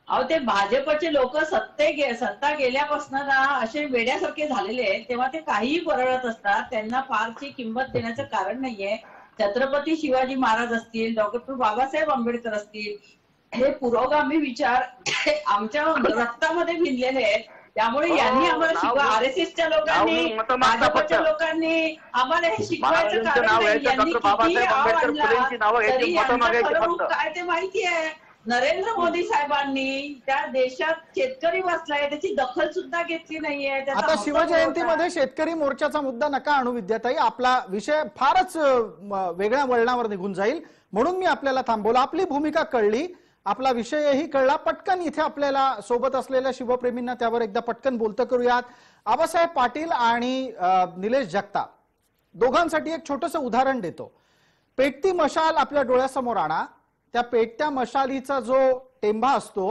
अहो, ते भाजपचे लोक सत्ता गेल्यापासून ना असे वेड्यासारखे झालेले आहेत, तेव्हा ते काहीही परळत असतात. त्यांना फारशी किंमत देण्याचं कारण नाहीये. छत्रपती शिवाजी महाराज असतील, डॉक्टर बाबासाहेब आंबेडकर असतील, हे पुरोगामी विचार आमच्या रक्तामध्ये भिनलेले आहेत. त्यामुळे यांनी आम्हाला शिकवा, RSSच्या लोकांनी, भाजपच्या लोकांनी आम्हाला हे शिकवायचं कारण नाही. यांनी कितीही आव आणला तरी यांचं खरं रूप काय ते माहिती आहे. नरेंद्र मोदी साहेबांनी त्या देशात शेतकरी बसलाय त्याची दखल सुद्धा घेतली नाहीये. आता शिवजयंतीमध्ये शेतकरी मोर्चाचा मुद्दा नका आणू विद्याताई, आपला विषय फारच वेगळ्या वळणावर निघून जाईल म्हणून मी आपल्याला थांबवलं. आपली भूमिका कळली, आपला विषयही कळला. पटकन इथे आपल्याला सोबत असलेल्या शिवप्रेमींना त्यावर एकदा पटकन बोलतं करूयात. आबासाहेब पाटील आणि निलेश जगताप दोघांसाठी एक छोटंसं उदाहरण देतो. पेटती मशाल आपल्या डोळ्यासमोर आणा. त्या पेटत्या मशालीचा जो टेंभा असतो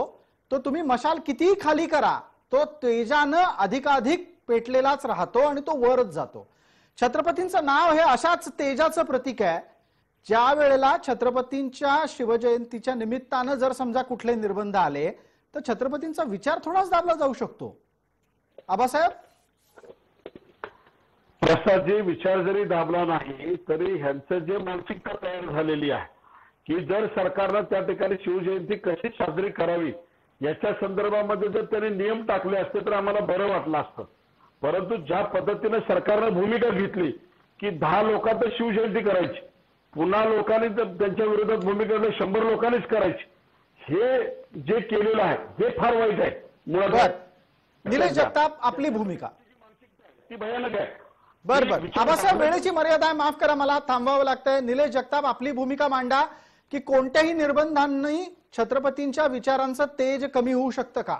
तो तुम्ही मशाल कितीही खाली करा, तो तेजानं अधिकाधिक पेटलेलाच राहतो आणि तो वरच जातो. छत्रपतींचं नाव हे अशाच तेजाचं प्रतीक आहे. ज्या वेळेला छत्रपतींच्या शिवजयंतीच्या निमित्तानं जर समजा कुठले निर्बंध आले तर छत्रपतींचा विचार थोडाच दाबला जाऊ शकतो. आबासाहेब, प्रसादजी, विचार जरी दाबला नाही तरी ह्यांचं जे मानसिकता तयार झालेली आहे की जर सरकारनं त्या ठिकाणी शिवजयंती कशी साजरी करावी याच्या संदर्भामध्ये जर त्यांनी नियम टाकले असते तर आम्हाला बरं वाटलं असतं. परंतु ज्या पद्धतीने सरकारनं भूमिका घेतली की 10 लोकांत शिवजयंती करायची, पुन्हा लोकांनी त्यांच्या विरोधात भूमिका 100 लोकांनीच करायची, हे जे केलेलं आहे हे फार वाईट आहे. मुळात निलेश जगताप, आपली भूमिका ती भयानक आहे. बरोबर. आबासाहेब, वेळेची मर्यादा आहे, माफ करा, मला थांबावं लागतंय. निलेश जगताप, आपली भूमिका मांडा की कोणत्याही निर्बंधांनी छत्रपतींच्या विचारांचं तेज कमी होऊ शकतं का?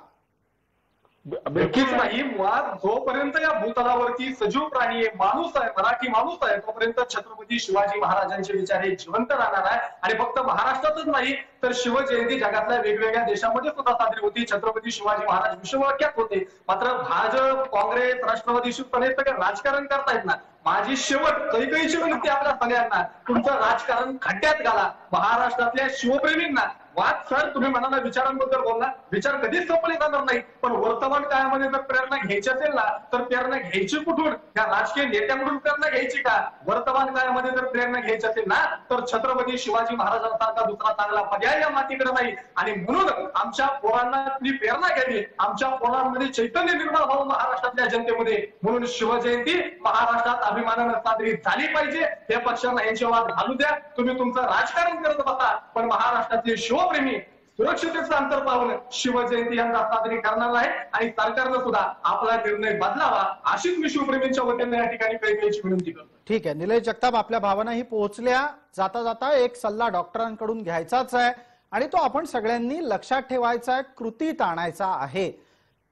नक्कीच नाही. मुळात जोपर्यंत या भूतलावरती सजीव प्राणी आहे, माणूस आहे, मराठी माणूस आहे, तोपर्यंत छत्रपती शिवाजी महाराजांचे विचार हे जिवंत राहणार आहे. आणि फक्त महाराष्ट्रातच नाही तर शिवजयंती जगातल्या वेगवेगळ्या देशामध्ये सुद्धा साजरी होती. छत्रपती शिवाजी महाराज विश्वविख्यात होते. मात्र भाजप, काँग्रेस, राष्ट्रवादी शिवसेना सगळं राजकारण करतायत ना. माझी कैकईची विनंती आपल्या सगळ्यांना, तुमचं राजकारण खड्ड्यात घाला. महाराष्ट्रातल्या शिवप्रेमींना वाद, सर तुम्ही मनाला विचारांबद्दल बोलला, विचार कधीच संपले जाणार नाही. पण वर्तमान काळामध्ये जर प्रेरणा घ्यायची असेल ना तर प्रेरणा घ्यायची कुठून? त्या राजकीय नेत्यांकडून प्रेरणा घ्यायची का? वर्तमान काळामध्ये जर प्रेरणा घ्यायची असेल ना तर छत्रपती शिवाजी महाराजांसारखा दुसरा चांगला पर्याय या मातीकडे नाही. आणि म्हणून आमच्या पोरांना ती प्रेरणा घ्यावी, आमच्या पोरांमध्ये चैतन्य निर्माण व्हावं महाराष्ट्रातल्या जनतेमध्ये. म्हणून शिवजयंती महाराष्ट्रात अभिमानानं साजरी झाली पाहिजे. त्या पक्षांना यांचे वाद घालू द्या, तुम्ही तुमचं राजकारण करत बसा, पण महाराष्ट्रातले शिवप्रेमी सुरक्षितेचं अंतर पाहून शिवजयंती यंदा साजरी करणार आहे. आणि सरकारनं सुद्धा आपला निर्णय बदलावा अशीच मी शिवप्रेमींच्या वतीने या ठिकाणी कैकईची विनंती करतो. ठीक आहे निलेश जगताप, आपल्या भावनाही पोहोचल्या. जाता जाता एक सल्ला डॉक्टरांकडून घ्यायचाच आहे आणि तो आपण सगळ्यांनी लक्षात ठेवायचा आहे, कृतीत आणायचा आहे.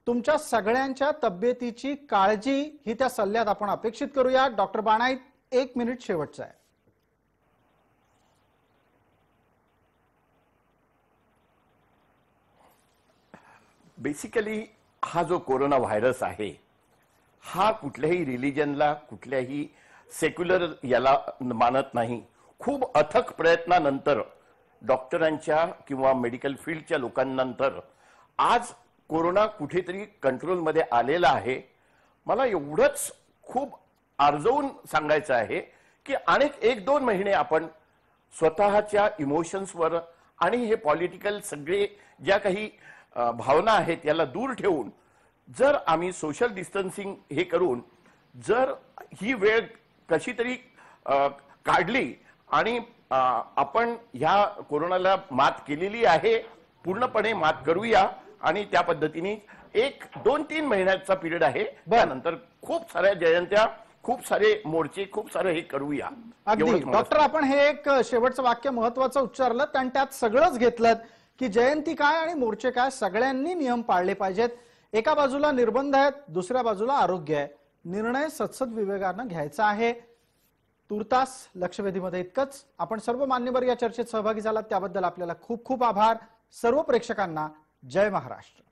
तुमच्या सगळ्यांच्या तब्येतीची काळजी ही त्या सल्ल्यात आपण अपेक्षित करूया. डॉक्टर बाणाई, 1 मिनिट शेवटचा आहे. बेसिकली हा जो कोरोना व्हायरस आहे हा कुठल्याही रिलिजनला, कुठल्याही सेक्युलर याला मानत नाही. खूप अथक प्रयत्नानंतर डॉक्टरांच्या किंवा मेडिकल फील्डच्या लोकांनंतर आज कोरोना कुठेतरी कंट्रोलमध्ये आलेला आहे. मला एवढंच खूप आर्जवून सांगायचं आहे की अनेक 1-2 महिने आपण स्वतःच्या इमोशन्सवर आणि हे पॉलिटिकल सगळे ज्या काही भावना आहेत याला दूर ठेवून जर आम्ही सोशल डिस्टन्सिंग हे करून जर ही वेळ कशी तरी काढली आणि आपण ह्या कोरोनाला मात केलेली आहे, पूर्णपणे मात करूया आणि त्या पद्धतीने 1-2-3 महिन्याचा पिरियड आहे, त्यानंतर खूप साऱ्या जयंत्या, खूप सारे मोर्चे, खूप सारे हे करूया. अगदी डॉक्टर, आपण हे एक शेवटचं वाक्य महत्वाचं उच्चारलं आणि त्यात सगळंच घेतलं की जयंती काय आणि मोर्चे काय, सगळ्यांनी नियम पाळले पाहिजेत. एका बाजूला निर्बंध आहेत, दुसऱ्या बाजूला आरोग्य आहे. निर्णय सत्सद विवेकानं घ्यायचा आहे. तुर्तास लक्षवेधीमध्ये इतकंच. आपण सर्व मान्यवर या चर्चेत सहभागी झालात त्याबद्दल आपल्याला खूप खूप आभार. सर्व प्रेक्षकांना जय महाराष्ट्र.